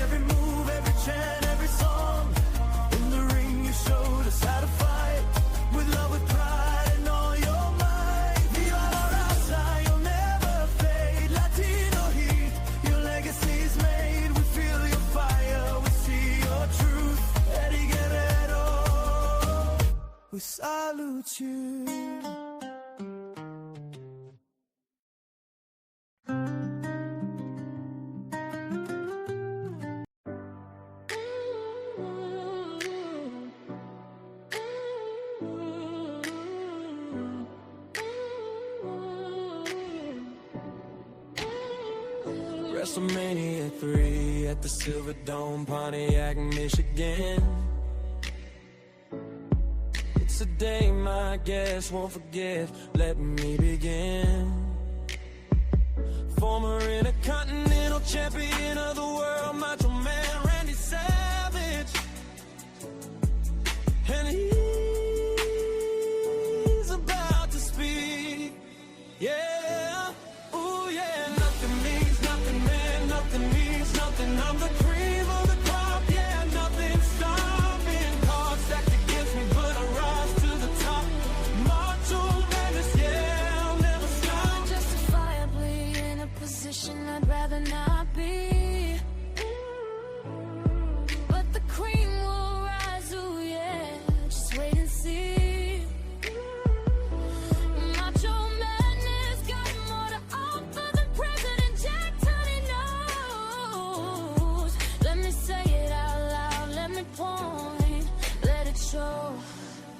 [SPEAKER 3] Every move, every chant, every song. In the ring, you showed us how to fight. With love, with pride, and all your might. Viva la raza, you'll never fade. Latino heat, your legacy's made. We feel your fire, we see your truth. Eddie Guerrero, we salute you. WrestleMania 3 at the Silverdome, Pontiac, Michigan. It's a day my guests won't forget. Let me begin. Former Intercontinental Champion of the World, Macho Man